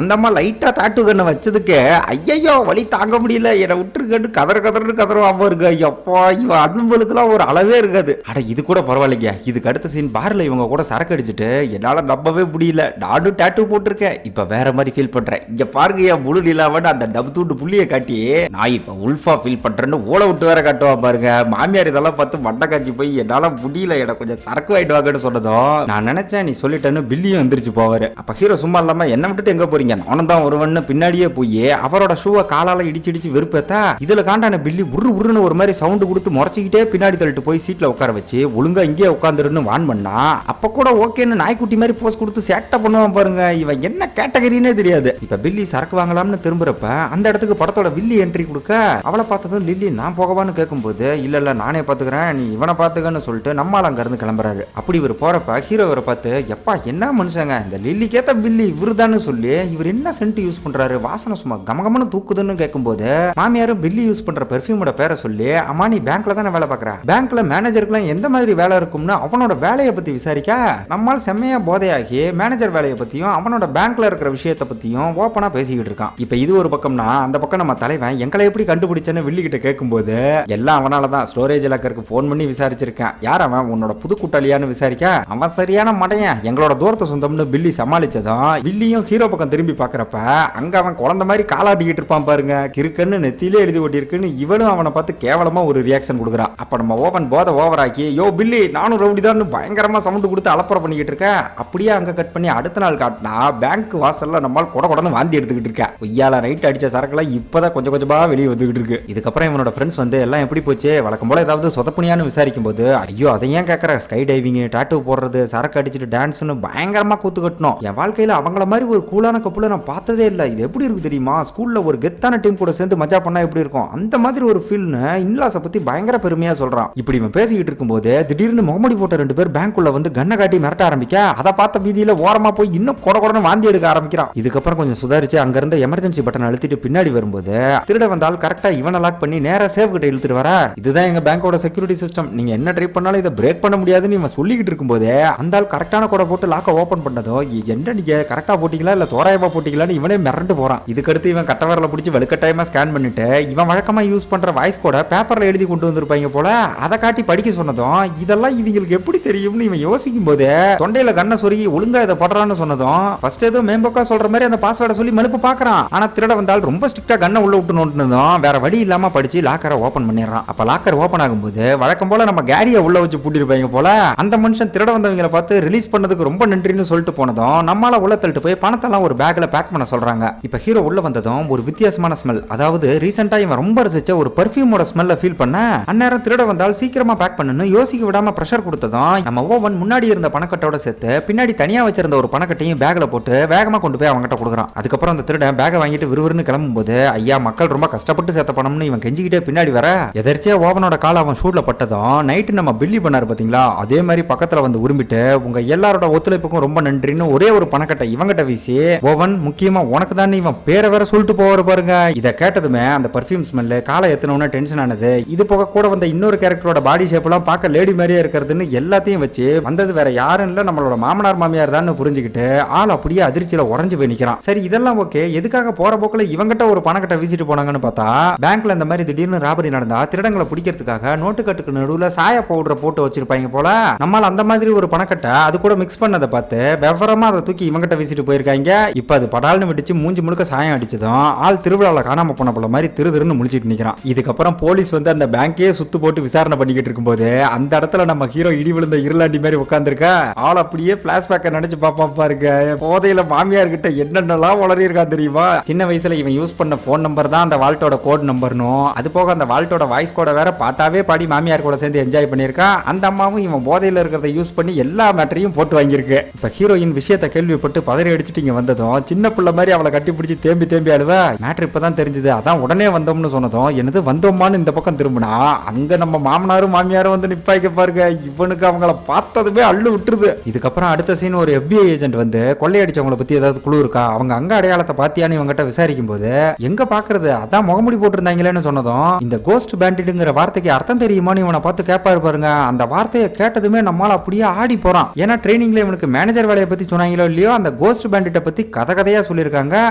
அந்த அம்மா லைட்டா டாட்டூ கண்ணை வச்சதுக்கு ஐயோ வலி தாங்க முடியல என்னை விட்டுருக்கட்டு கதறன்னு கதறுவாம இருக்கு. எப்பா இவன் அன்புகளுக்குலாம் ஒரு அளவே இருக்காது. அட இது கூட பரவாயில்லைங்க. இதுக்கு அடுத்த சீன் பார்ல இவங்க கூட சரக்கு அடிச்சுட்டு என்னால நம்பவே முடியல, நானும் டாட்டூ போட்டிருக்கேன், இப்ப வேற மாதிரி ஃபீல் பண்றேன், இங்க பாருங்க என் முழு நிலாவன்னு அந்த டபு தூண்டு புள்ளியை காட்டி நான் இப்ப உல்ஃபா ஃபீல் பண்றேன்னு ஓலை விட்டு வேற காட்டுவா பாருங்க. மாமியார் இதெல்லாம் பார்த்து மண்டை காய்ச்சி போய் என்னால முடியல எனக்கு கொஞ்சம் சரக்கு வாங்கிட்டு வாங்கன்னு சொன்னதும் நான் நினைச்சேன் நீ சொல்லிட்டேன்னு பில்லியும் எந்திரிச்சு போவாரு. அப்ப ஹீரோ சும்மா இல்லாம என்ன விட்டுட்டு எங்க போறீங்க, நானும் தான் ஒருவன்னு பின்னாடியே போய் அவரோட ஷூவை காலால இடிச்சு வெறுப்பேத்தா இதுல காண்டான பில்லி உருன்னு ஒரு மாதிரி சவுண்ட் கொடுத்து முறைச்சிக்கிட்டே பின்னாடி தள்ளிட்டு போய் சீட்ல உட்கார வச்சு ஒழுங்கா இங்கே உட்காந்துருன்னு வான் பண்ணா அப்ப கூட ஓகேன்னு நாய்க்குட்டி மாதிரி போஸ் கொடுத்து சேட்டை பண்ணுவான் பாருங்க. இவன் என்ன கேட்டகரினே தெரியாது. இப்ப பில்லி சரக்கு வாங்கலாம்னு திரும்புறப்ப அந்த இடத்துக்கு படத்தோட வில்லி என்ட்ரி கொடுக்க அவளை பார்த்ததும் லில்லி நான் போகவான்னு கேட்கும்போது இல்ல நானே பாத்துக்கிறேன் நீ இவனை பாத்துக்கன்னு சொல்லிட்டு நம்மால் அங்க இருந்து கிளம்புறாரு. அப்படி இவர் போறப்ப ஹீரோ இவரை பார்த்து எப்பா என்ன மனுஷங்க இந்த லில்லிக்கேத்த பில்லி இவருதான்னு சொல்லி இவர் என்ன சென்ட் யூஸ் பண்றாரு வாசனை சும்மா கமகமன்னு தூக்குதுன்னு கேட்கும்போது மாமியாரும் பில்லி யூஸ் பண்ற பெர்ஃபியூமோட பேரை சொல்லி அம்மா நீ பேங்க்ல தானே வேலை பார்க்கற, பேங்க்ல மேனேஜருக்குலாம் எந்த மாதிரி வேலை இருக்கும்னு அவனோட வேலையை பத்தி விசாரிக்க நம்மால் செம்மையா போதையாகி மேனேஜர் வேலையை பத்தியும் அவனோட பேங்க்ல இருக்கிற விஷயத்தை பத்தியும் ஓப்பனா பேசிக்கிட்டு இருக்கான். இப்ப இது ஒரு பக்கம்னா அந்த பக்கம் நம்ம தலைவன் எங்களை எப்படி கண்டுபிடிச்சேன்னு வில்லி கிட்ட கேட்கும்போது எல்லாம் அவனாலதான் ஸ்டோரேஜ் லாக்கருக்கு போன் பண்ணி விசாரிச்சிருக்கேன், யார் அவன் உன்னோட புது கூட்டாளியான்னு விசாரிக்க அவன் சரியான மடையன் எங்களோட தூரத்தை சொந்தம்னு பில்லி சமாளிச்சதும் வில்லியும் ஹீரோ பக்கம் திரும்பி பாக்குறப்ப அங்க அவன் குழந்தை மாதிரி காலாட்டிக்கிட்டு இருப்பான் பாருங்க. கிறுக்கன்னு நெத்தியிலே எழுதி ஓட்டிருக்குன்னு இவனும் அவனை பார்த்து கேவலமா ஒரு ரியாக்ஷன் கொடுக்குறான். அப்ப நம்ம ஓவன் போதை ஓவராக்கி யோ பில்லி நானும் ரவுடி தான் பயங்கரமா சவுண்ட் கொடுத்து அலப்பறை பண்ணிக்கிட்டு இருக்கேன். அப்படியே அங்க கட் பண்ணி அடுத்த நாள் காட்டினா பேங்க் வாசல்ல நம்மால் கொடன்னு வாந்தி எடுத்துக்கிட்டு இருக்கேன். பொய்யால ரைட் அடிச்ச சரக்குலாம் இப்பதான் கொஞ்சமா வெளியே வந்துகிட்டு இருக்கு. இதுக்கப்புறம் இவனோட ஃப்ரெண்ட்ஸ் வந்து எல்லாம் எப்படி போச்சு வழக்கம் போல ஏதாவது சொதப்புனியான்னு விசாரிக்கும் போது ஐயோ அதை ஏன் கேட்கற, ஸ்கை டைவிங் டாட்டூ போடுறது சரக்கு அடிச்சுட்டு டான்ஸ்னு பயங்கரமா கூத்து கட்டணும், என் வாழ்க்கையில அவங்கள மாதிரி ஒரு கூலான கப்புல நான் பார்த்ததே இல்லை, இது எப்படி இருக்கு தெரியுமா, ஸ்கூல்ல ஒரு கெத்தான டீம் கூட சேர்ந்து மஜா பண்ணா எப்படி இருக்கும் அந்த மாதிரி ஒரு ஃபீல்னு இன்லாஸை பத்தி பயங்கர பெருமையா சொல்றான். இப்படி இவன் பேசிக்கிட்டு இருக்கும்போது திடீர்னு முகமடி போட்ட 2 பேர் பேங்க்குள்ள வந்து கண்ணை காட்டி மிரட்ட ஆரம்பிக்க அதை பார்த்த வீதியில ஓரமா போய் இன்னும் கொடன்னு வாந்தி எடுக்க ஆரம்பிக்கிறான். இதுக்கப்புறம் கொஞ்சம் சுதாரிச்சு அங்க இருந்த எமர்ஜென்சி பட்டன் அழுத்திட்டு பின்னாடி வரும்போது திருட வந்தால் கரெக்டா இவனை லாக் பண்ணி நேரா சேஃப் கிட்ட இழுத்துட்டு வர இதுதான் எங்க பேங்கோட செக்யூரிட்டி சிஸ்டம், நீங்க என்ன ட்ரை பண்ணாலும் இதை பிரேக் பண்ண முடியாதுன்னு இவன் சொல்லிக்கிட்டு இருக்கும்போது அந்த ஆள் கரெக்டான கோட போட்டு லாக்க ஓபன் பண்ணதோ என்ன நீங்க கரெக்டா போட்டீங்களா இல்ல தோராயமா போட்டீங்களான்னு இவனே மிரண்டு போறான். இதுக்கடுத்து இவன் கட்டவரல பிடிச்சி வலுக்கட்டாயமா ஸ்கேன் பண்ணிட்டு இவன் வழக்கமா யூஸ் பண்ற வாய்ஸ் கோட பேப்பர்ல எழுதி கொண்டு வந்திருப்பாங்க போல அதை காட்டி படிக்க சொன்னதும் இதெல்லாம் இவங்களுக்கு எப்படி தெரியும்னு இவன் யோசிக்கும் போது தொண்டையில கண்ணை சொருகி ஒழுங்கா இதை படுறான்னு சொன்னதும் ஃபர்ஸ்ட் ஏதோ மேம்போக்கா சொல்ற மாதிரி அந்த பாஸ்வேர்டை சொல்லி மலுப்பு பாக்குறான். ஆனா திருட வந்தால் ரொம்ப ஸ்ட்ரிக்டா கண்ணை உள்ள விட்டு நோட்டினதும் வேற வழி இல்லாம படிச்சு லாக்கரை ஓபன் பண்ணிடுறான். அப்ப லாக்கர் ஓபன் ஆகும்போது வழக்கம் போல நம்ம கேரியை உள்ள வச்சு பூட்டிருப்பாங்க போல அந்த மனுஷன் திருட வந்தவங்களை பார்த்து ரிலீஸ் பண்ணதுக்கு ரொம்ப நன்றின்னு சொல்லிட்டு போனதும் நம்மால உள்ள தள்ளிட்டு போய் பணத்தெல்லாம் ஒரு பேக்ல பேக் பண்ண சொல்றாங்க. இப்ப ஹீரோ உள்ள வந்ததும் ஒரு வித்தியாசமான ஸ்மெல், அதாவது ரீசெண்டா இவன் ரொம்ப ரசிச்ச ஒரு பெர்ஃபியூமோட ஸ்மெல்ல ஃபீல் பண்ண அந்நேரம் திருட வந்தால் சீக்கிரமா பேக் பண்ணணும்னு யோசிக்க விடாம பிரஷர் கொடுத்ததும் நம்ம ஓவன் முன்னாடி இருந்த பணக்கட்டோட சேர்த்து பின்னாடி தனியா வச்சிருந்த ஒரு பணக்கட்டையும் பேக்ல போட்டு வேகமா கொண்டு போய் அவங்ககிட்ட கொடுக்குறான். அதுக்கப்புறம் அந்த திருடன் பேக்கை வாங்கிட்டு விறுவிறுன்னு கிளம்பும் போது ஐயா மக்கள் ரொம்ப கஷ்டப்பட்டு சேர்த்த பணம்னு இவன் கெஞ்சிக்கிட்டே பின்னாடி வர எதர்ச்சியா ஓவனோட கால அவன் ஷூட்ல பட்டதும் நைட்டு நம்ம பில்லி பண்ணாரு பாத்தீங்களா அதே மாதிரி பக்கத்துல வந்து உருமிட்டு உங்க எல்லாரோட ஒத்துழைப்புக்கும் ரொம்ப நன்றின்னு ஒரே ஒரு பணக்கட்டை இவங்கிட்ட வீசி ஓவன் முக்கியமா உனக்கு தான் இவன் பேரை வேற சொல்லிட்டு போவாரு பாருங்க. இதை கேட்டதுமே அந்த பர்ஃபியூம் ஸ்மெல் காலை எத்தனோன்னு டென்ஷன் ஆனது. இது போக கூட வந்த இன்னொரு கேரக்டரோட பாடி ஷேப் எல்லாம் பார்க்க லேடி மாதிரியே இருக்கிறதுன்னு எல்லாத்தையும் வச்சு வந்தது வேற யாரும் இல்ல நம்மளோட மாமனார் மாமியார் தான் புரிஞ்சுக்கிட்டு ஆள் அப்படியே அதிர்ச்சியில உறைஞ்சு போய் நிக்கிறான். சரி இதெல்லாம் ஓகே, எதுக்காக போற போக்குல இவங்கிட்ட ஒரு பணக்கட்டை வீசிட்டு போனாங்கன்னு பார்த்தா பேங்க்ல இந்த மாதிரி திடீர்னு ராபரி நடந்தா திருடங்களை பிடிக்கிறதுக்காக நோட்டு கட்டுக்கு நடுவுல சாய பவுடரை போட்டு வச்சிருப்பாங்க போல நம்மால அந்த மாதிரி ஒரு பணக்கட்டை அது கூட மிக்ஸ் பண்ண பண்ணதை பார்த்து விவரமா அதை தூக்கி இவங்கிட்ட வீசிட்டு போயிருக்காங்க. இப்ப அது படால்னு விட்டுச்சு மூஞ்சி முழுக்க சாயம் அடிச்சதும் ஆள் திருவிழாவில் காணாம போன போல மாதிரி திருன்னு முழிச்சிட்டு நிக்கிறான். இதுக்கப்புறம் போலீஸ் வந்து அந்த பேங்கே சுத்து போட்டு விசாரணை பண்ணிக்கிட்டு இருக்கும்போது அந்த இடத்துல நம்ம ஹீரோ இடி விழுந்த இருளாண்டி மாதிரி உட்காந்துருக்கா. ஆள் அப்படியே பிளாஷ்பேக்கை நினைச்சு பாப்பா பாருங்க. போதையில மாமியார் கிட்ட என்னென்னலாம் வளரி இருக்கா தெரியுமா? சின்ன வயசுல இவன் யூஸ் பண்ண போன் நம்பர் தான் அந்த வால்ட்டோட கோட் நம்பர்னும், அது போக அந்த வால்ட்டோட வாய்ஸ் கோட வேற பாட்டாவே பாடி மாமியார் கூட சேர்ந்து என்ஜாய் பண்ணியிருக்கா. அந்த அம்மாவும் இவன் போதையில இருக்கிறத யூஸ் பண்ணி எல்லா மேட்டரையும் போட்டு வாங்கியிருக்கு. இப்ப ஹீரோயின் விஷயத்தை கேள்விப்பட்டு பதறி அடிச்சுட்டு இங்க வந்ததும் சின்ன பிள்ளை மாதிரி அவளை கட்டி பிடிச்சி தேம்பி அழுவ. மேட்டர் இப்பதான் தெரிஞ்சது, அதான் உடனே வந்தோம்னு சொன்னதும் என்னது வந்தோமான்னு இந்த பக்கம் திரும்பினா அங்க நம்ம மாமனாரும் மாமியாரும் வந்து நிப்பாய்க்க பாருங்க. இவனுக்கு அவங்கள பார்த்ததுமே அள்ளு விட்டுருது. இதுக்கப்புறம் அடுத்த சீன் ஒரு FBI ஏஜென்ட் வந்து கொள்ளையடிச்சவங்களை பத்தி ஏதாவது குழு இருக்கா, அவங்க அங்க அடையாளத்தை பாத்தியான்னு இவங்கிட்ட விசாரிக்கும் போது எங்க பாக்குறது அதான் முகமுடி போட்டிருந்தாங்களேன்னு சொன்னதும் இந்த கோஸ்ட் பேண்டிட்ங்கிற வார்த்தைக்கு அர்த்தம் தெரியுமான்னு இவனை பார்த்து கேட்பாரு பாருங்க. அந்த வார்த்தையை கேட்டதுமே நம்மால அப்படியே ஆடி போறான். ஏன்னா ட்ரைனிங்ல இவனுக்கு மேனேஜர் வேலையை பத்தி சொன்னாங்களோ இல்லையோ அந்த கோஸ்ட் பேண்டிட்டை பத்தி கதையா சொல்லியிருக்காங்க.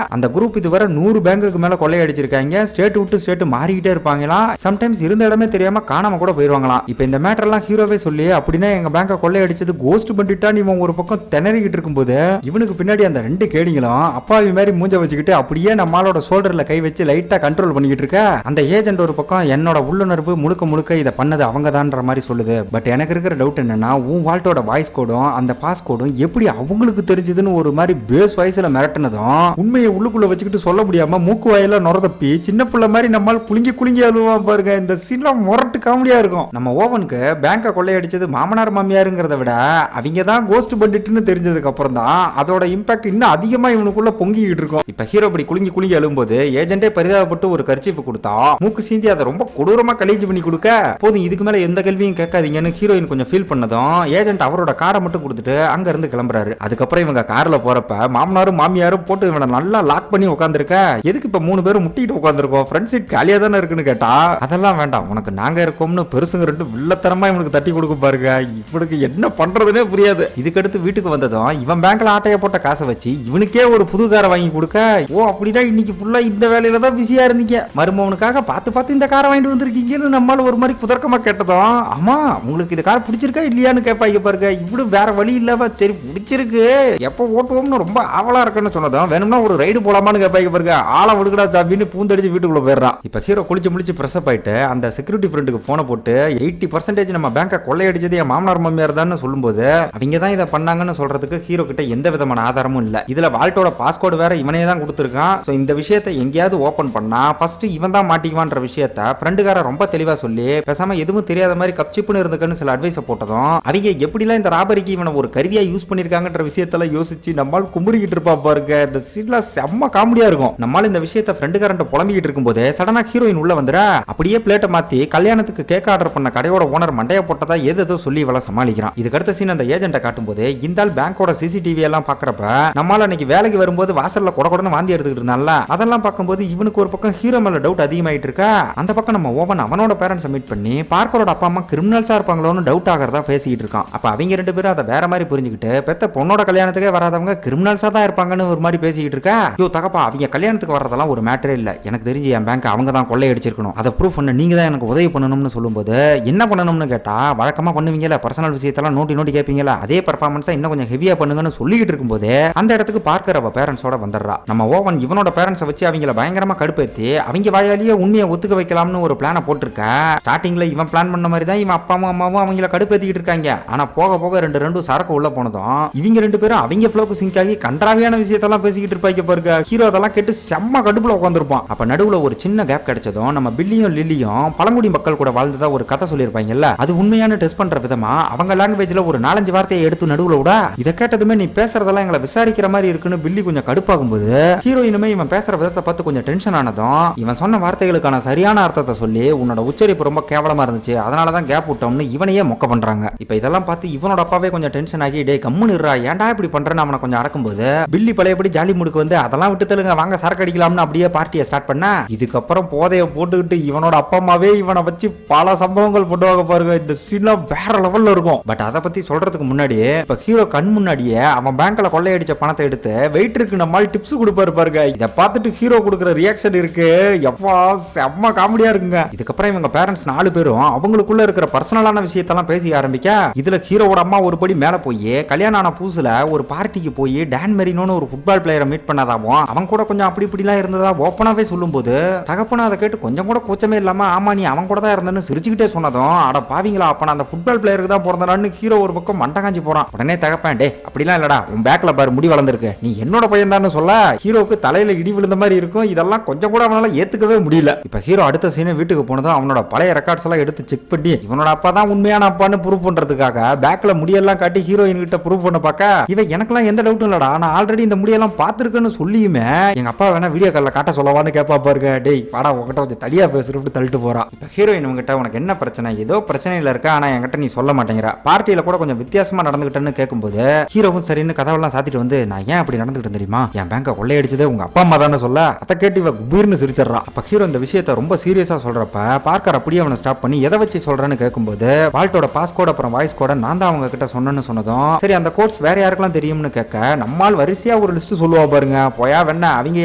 அந்த குரூப் இதுவரை 100 பேங்குக்கு மேல கொள்ளையடிச்சிருக்காங்க. ஸ்டேட் விட்டு ஸ்டேட் மாறிக்கிட்டே இருப்பாங்களாம். சம்டைம்ஸ் இருந்த இடமே தெரியாம காணாம கூட போயிருவாங்களாம். இப்ப இந்த மேட்டர் எல்லாம் ஹீரோவே சொல்லி அப்படின்னா எங்க பேங்கை கொள்ளையடிச்சது கோஸ்ட் பேண்டிட்டான்னு இவன் ஒரு பக்கம் திணறிக்கிட்டு இருக்கும்போது இவனுக்கு பின்னாடி அந்த 2 கேடிங்களும் அப்பாவி மாதிரி மூஞ்ச வச்சுக்கிட்டு அப்படியே நம்மளோட ஷோல்டர்ல கை வச்சு லைட்டா கண்ட்ரோல் பண்ணிக்கிட்டு இருக்க. அந்த ஏஜென்ட் ஒரு பக்கம் என்னோட உள்ளுணர்வு முழுக்க இதை பண்ணது அவங்க தான்ற மாதிரி சொல்லுது. பட் எனக்கு இருக்கிற டவுட் என்னன்னா உன் வால்ட்டோட வாய்ஸ் கோடும் அந்த பாஸ் கோடும் எப்படி அவங்களுக்கு தெரிஞ்சதுன்னு ஒரு மாதிரி பேஸ் வாய்ஸ்ல மிரட்டினதும் உண்மையை உள்ளுக்குள்ள வச்சுக்கிட்டு சொல்ல முடியாம மூக்கு வாயில நுரதப்பி சின்ன பிள்ளை மாதிரி நம்மால் குலுங்கி அழுவான் பாருங்க. இந்த சீன்லாம் முரட்டு காமெடியா இருக்கும். நம்ம ஓவனுக்கு பேங்கை கொள்ளையடிச்சது மாமனார் மாமியாருங்கிறத விட அவங்க தான் கோஸ்ட் பண்டிட்னு தெரிஞ்சதுக்கு அப்புறம் தான் அதோட இம்பாக்ட் இன்னும் அதிகமா இவனுக்குள்ள பொங்கிக்கிட்டு இருக்கும். இப்ப ஹீரோ இப்படி குலுங்கி அழும்போது ஏஜென்ட்டே பரிதாபப்பட்டு ஒரு கர்ச்சீஃப் கொடுத்தா மூக்கு சீந்தி அதை ரொம்ப கொடூரமா கலேஜ் பண்ணி கொடுக்க போதும் இதுக்கு மேல எந்த கேள்வியும் கேட்காதீங்கன்னு ஹீரோயின் கொஞ்சம் ஃபீல் பண்ணதும் ஏஜென்ட் அவரோட காரை மட்டும் கொடுத்துட்டு அங்க இருந்து கிளம்புறாரு. அதுக்கப்புறம் இவங்க கார்ல போறப்ப மாமனாரும் மாமியாரும் போட்டு இவனை நல்லா லாக் பண்ணி உட்காந்துருக்க. எதுக்கு இப்ப 3 பேரும் முட்டிட்டு உட்காந்துருக்கோம், ஃப்ரண்ட் சீட் காலியா தானே இருக்குன்னு கேட்டா அதெல்லாம் வேண்டாம் உனக்கு நாங்க இருக்கோம்னு பெருசுங்க 2 வில்லத்தனமா இவனுக்கு தட்டி கொடுக்க பாருங்க. இவனுக்கு என்ன பண்றதுனே புரியாது. இதுக்கடுத்து வீட்டுக்கு வந்ததும் இவன் பேங்க்ல ஆட்டைய போட்ட காசை வச்சு இவனுக்கே ஒரு புது காரை வாங்கி கொடுக்க. ஓ அப்படின்னா இன்னைக்கு ஃபுல்லா இந்த வேலையில தான் பிஸியா இருந்தீங்க, மருமவனுக்காக பார்த்து இந்த காரை வாங்கிட்டு வந்திருக்கீங்கன்னு நம்மளால ஒரு மாதிரி குதர்க்கமா கேட்டதும் ஆமா உங்களுக்கு இந்த கார் பிடிச்சிருக்கா இல்லையான்னு கேட்பாங்க பாருங்க. இப்படி வேற வழி இல்லாம சரி பிடிச்சிருக்கு எப்போ ஓட்டுவோம்னு ரொம்ப ஆவலா இருக்குன்னு சொன்னதும் வேணும்னா ஒரு ரைடு போலாமான்னு கேட்பாங்க பாருங்க. ஆளை விடுக்கடா சாப்பின்னு பூந்தடிச்சு வீட்டுக்குள்ள போயிடுறான். இப்ப ஹீரோ குளிச்சு பிரசப் ஆயிட்டு அந்த செக்யூரிட்டி ஃப்ரெண்டுக்கு போனை போட்டு 80% நம்ம பேங்கை கொள்ளையடிச்சது என் மாமனார் மாமியார் தான் சொல்லும்போது அவங்க தான் இதை பண்ணாங்கன்னு சொல்றதுக்கு ஹீரோ கிட்ட எந்த விதமான ஆதாரமும் இல்ல. இதுல வால்ட்டோட பாஸ்கோடு வேற இவனே தான் கொடுத்திருக்கான். சோ இந்த விஷயத்தை எங்கேயாவது ஓபன் பண்ணா ஃபர்ஸ்ட் இவன் தான் மாட்டிக்குவான்ற விஷயத்தை ஃப்ரெண்டுக்கார ரொம்ப தெளிவா சொல்லி பேசாம எதுவும் தெரியாத மாதிரி கப்சிப்புன்னு இருந்துக்குன்னு சில அட்வைஸ் போட்டதும் அவங்க எப்படிலாம் இந்த ராபரிக்கு இவனை ஒரு கருவியா யூஸ் பண்ணிருக்காங்கன்ற விஷயத்தெல்லாம் யோசிச்சு நம்மால் குமுறிக்கிட்டு இருப்பா பாருங்க. இந்த சீன்ல செம்ம காமெடியா இருக்கும். நம்மால இந்த விஷயத்தை ஃப்ரெண்டுக்காரன்ட்ட புலம்பிக்கிட்டு இருக்கும்போது சடனா ஹீரோயின் உள்ள வந்துடா. அப்படியே பிளேட்டை மாத்தி கல்யாணத்துக்கு கேக் ஆர்டர் பண்ண கடையோட ஓனர் மண்டைய போட்டதா ஏதோ சொல்லி இவளை சமாளிக்கிறான். இதுக்கு அடுத்த சீன் அந்த ஏஜென்ட்டை காட்டும்போது இந்த ஆள் பேங்கோட சிசிடிவி எல்லாம் பாக்குறப்ப நம்மால அன்னைக்கு வேலைக்கு வரும்போது வாசல்ல கொடன்னு வாந்தி எடுத்துக்கிட்டு இருந்தால அதெல்லாம் பார்க்கும்போது இவனுக்கு ஒரு பக்கம் ஹீரோ மேல டவுட் அதிகமாயிட்டு இருக்கா. அந்த பக்கம் நம்ம ஓவன் அவனோட பேரண்ட்ஸ் மீட் பண்ணி பார்க்கரோட அப்பா அம்மா கிரிமினல்ஸா இருப்பாங்களோன்னு டவுட் ஆகிறதா பேசிக்கிட்டு இருக்கான். அப்ப அவங்க 2 பேரும் அதை வேற மாதிரி புரிஞ்சுக்கிட்டு பெத்த பொண்ணோட கல்யாணத்துக்கே வராதவங்க கிரிமினல்ஸா தான் இருப்பாங்கன்னு ஒரு மாதிரி பேசிக்கிட்டு இருக்கா. ஐயோ தகப்பா அவங்க கல்யாணத்துக்கு வரதெல்லாம் ஒரு மேட்டரே இல்ல, எனக்கு தெரிஞ்சு என் பேங்க் அவங்க தான் கொள்ளையடிச்சிருக்கணும், அதை ப்ரூஃப் பண்ண நீங்க தான் எனக்கு உதவி பண்ணணும்னு சொல்லும்போது என்ன பண்ணணும்னு கேட்டா வழக்கமா பண்ணுவீங்கல்ல பர்சனல் விஷயத்தெல்லாம் நோட்டி கேட்பீங்களா அதே பர்ஃபார்மன்ஸா இன்னும் கொஞ்சம் ஹெவியா பண்ணுங்கன்னு சொல்லிக்கிட்டு இருக்கும்போது அந்த இடத்துக்கு பார்க்கற அவ பேரண்ட்ஸோட வந்துடுறா. நம்ம ஓவன் இவனோட பேரண்ட்ஸை வச்சு அவங்கள பயங்கரமா கடுப்பேத்தி அவங்க வாயாலேயே உண்மையை ஒத்துக்க வைக்கலாம்னு ஒரு பிளான போட்டிருக்க. ஸ்டார்டிங்ல இவன் பிளான் பண்ண மாதிரி தான் இவன் அப்பாவும் அம்மாவும் அவங்கள கடுப்பேத்திக்கிட்டு இருக்காங்க. ஆனா போக போக ரெண்டு சரக்கு உள்ள போனதும் இவங்க 2 பேரும் அவங்க ஃப்ளோக்கு சிங்க் ஆகி கன்றாவியான விஷயத்தெல்லாம் பேசிக்கிட்டு இருப்பாங்க பாருங்க. ஹீரோ அதெல்லாம் கேட்டு செம்ம கடுப்புல உட்காந்துருப்பான். அப்ப நடுவுல ஒரு சின்ன கேப் கிடைச்சதும் நம்ம பில்லியும் லில்லியும் பழங்குடி மக்கள் கூட வாழ்ந்ததா ஒரு கதை சொல்லியிருப்பாங்கல்ல அது உண்மையான டெஸ்ட் பண்ற விதமா அவங்க லாங்குவேஜ்ல ஒரு 4-5 வார்த்தையை எடுத்து நடுவுல விட இதை கேட்டதுமே நீ பேசுறதெல்லாம் எங்களை விசாரிக்கிற மாதிரி இருக்குன்னு பில்லி கொஞ்சம் கடுப்பாகும் போது ஹீரோயினுமே இவன் பேசுற விதத்தை பார்த்து கொஞ்சம் டென்ஷன் ஆனதும் இவன் சொன்ன வார்த்தைகளுக்கான சரியான அர்த்தத்தை சொல்லி உன்னோட உச்சரிப்பு ரொம்ப கேவலமா இருந்துச்சு அதனாலதான் கேப் விட்டோம்னு இவனையே மொக்க பண்றாங்க. இப்ப இதெல்லாம் பார்த்து இவனோட அப்பாவே கொஞ்சம் டென்ஷன் ஆகி டே கம்முன்னு இருறா ஏன்டா இப்படி பண்றேன்னு அவனை கொஞ்சம் அடக்கும்போது பில்லி பழையபடி ஜாலி முடுக்கு வந்து அதெல்லாம் விட்டு தெலுங்க வாங்க சரக்கு அடிக்கலாம்னு அப்படியே பார்ட்டியை ஸ்டார்ட் பண்ண. இதுக்கப்புறம் போதைய போட்டுக்கிட்டு இவனோட அப்பா அம்மாவே இவனை வச்சு பல சம்பவங்கள் போட்டுவாங்க பாருங்க. இந்த சீன்லாம் வேற லெவல்ல இருக்கும். பட் அதை பத்தி சொல்றதுக்கு முன்னாடி இப்ப ஹீரோ கண் முன்னாடியே அவன் பேங்க்ல கொள்ளையடிச்ச பணத்தை எடுத்து வெயிட்டருக்கு நம்மால் டிப்ஸ் கொடுப்பாரு பாருங்க. இதை பார்த்துட்டு ஹீரோ கொடுக்குற ரியாக்ஷன் இருக்கு எப்பா செம்ம காமெடியா இருக்குங்க. இதுக்கப்புறம் இவங்க பேரண்ட்ஸ் 4 பேரும் அவங்களுக்குள்ள இருக்கிற பர்சனலான விஷயத்தெல்லாம் பேசி ஆரம்பிக்க இதுல ஹீரோவோட அம்மா ஒரு படி மேல போய் கல்யாணம் ஆன புதுசுல ஒரு பார்ட்டிக்கு போய் டான் மெரினோன்னு ஒரு ஃபுட்பால் பிளேயரை மீட் பண்ணாதாவும் அவன் கூட கொஞ்சம் அப்படி இப்படிலாம் இருந்ததா ஓப்பனாவே சொல்லும்போது தகப்பன அதை கேட்டு கொஞ்சம் கூட கூச்சமே இல்லாம ஆமா நீ அவன் கூட தான் இருந்தேன்னு சிரிச்சுக்கிட்டே சொன்னதும் அட பாவீங்களா அப்ப நான் அந்த ஃபுட்பால் பிளேயருக்கு தான் பிறந்தனான்னு ஹீரோ ஒரு பக்கம் மண்டை காஞ்சி போறான். உடனே தகப்பேன் டே அப்படிலாம் இல்லடா உன் பேக்ல பாரு முடி வளர்ந்துருக்கு நீ என்னோட பையன் தான் சொல்ல ஹீரோக்கு தலையில இடி விழுந்த மாதிரி இருக்கும். இதெல்லாம் கொஞ்சம் கூட அவனால ஏத்துக்கவே முடியல. இப்ப ஹீரோ அடுத்த சீனை வீட்டுக்கு போனதும் அவனோட பழைய ரெக்கார்ட்ஸ் எல்லாம் எடுத்து செக் பண்ணி இவனோட அப்பா தான் உண்மையான அப்பான்னு ப்ரூவ் பண்றதுக்காக பேக்ல முடியெல்லாம் காட்டி ஹீரோயின் கிட்ட ப்ரூவ் பண்ண பார்க்க இவன் எனக்கெல்லாம் எந்த டவுட்டும் இல்லடா நான் ஆல்ரெடி இந்த முடியெல்லாம் பார்த்திருக்கேன்னு சொல்லியுமே எங்க அப்பா வேணா வீடியோ கால்ல காட்ட சொல்லவான்னு கேப்பா பாருங்க. டேய் வாடா உங்ககிட்ட கொஞ்சம் தடியா பேசுறப்பட்டு தள்ளிட்டு போறான். இப்ப ஹீரோயின் உங்ககிட்ட உனக்கு என்ன பிரச்சனை ஏதோ பிரச்சனையில இருக்கா ஆனா என்கிட்ட நீ சொல்ல மாட்டேங்கிற பார்ட்டியில கூட கொஞ்சம் வித்தியாசமா நடந்துகிட்டேன்னு கேட்கும்போது ஹீரோவும் சரின்னு கதவெல்லாம் சாத்திட்டு வந்து நான் ஏன் அப்படி நடந்துகிட்டு தெரியுமா என் பேங்க கொள்ளையடிச்சதே உங்க அப்பா அம்மா தானே சொல்ல அதை கேட்டு இவ குபீர்னு சிரிச்சிடறான். அப்ப ஹீரோ இந்த விஷயத்தை ரொம்ப சீரியஸா சொல்றப்ப பார்க்கர் அப்படியே அவனை ஸ்டாப் பண்ணி எதை வச்சு சொல்றேன்னு கேட்கும்போது வால்ட்டோட பாஸ்கோட் அப்புறம் வாய்ஸ் கோட நான் தான் அவங்க கிட்ட சொன்னேன்னு சொன்னதும் சரி அந்த கோட்ஸ் வேற யாருக்கெல்லாம் தெரியும்னு கேட்க நம்மால் வரிசையா ஒரு லிஸ்ட் சொல்லுவா பாருங்க போயா வேணா அவங்க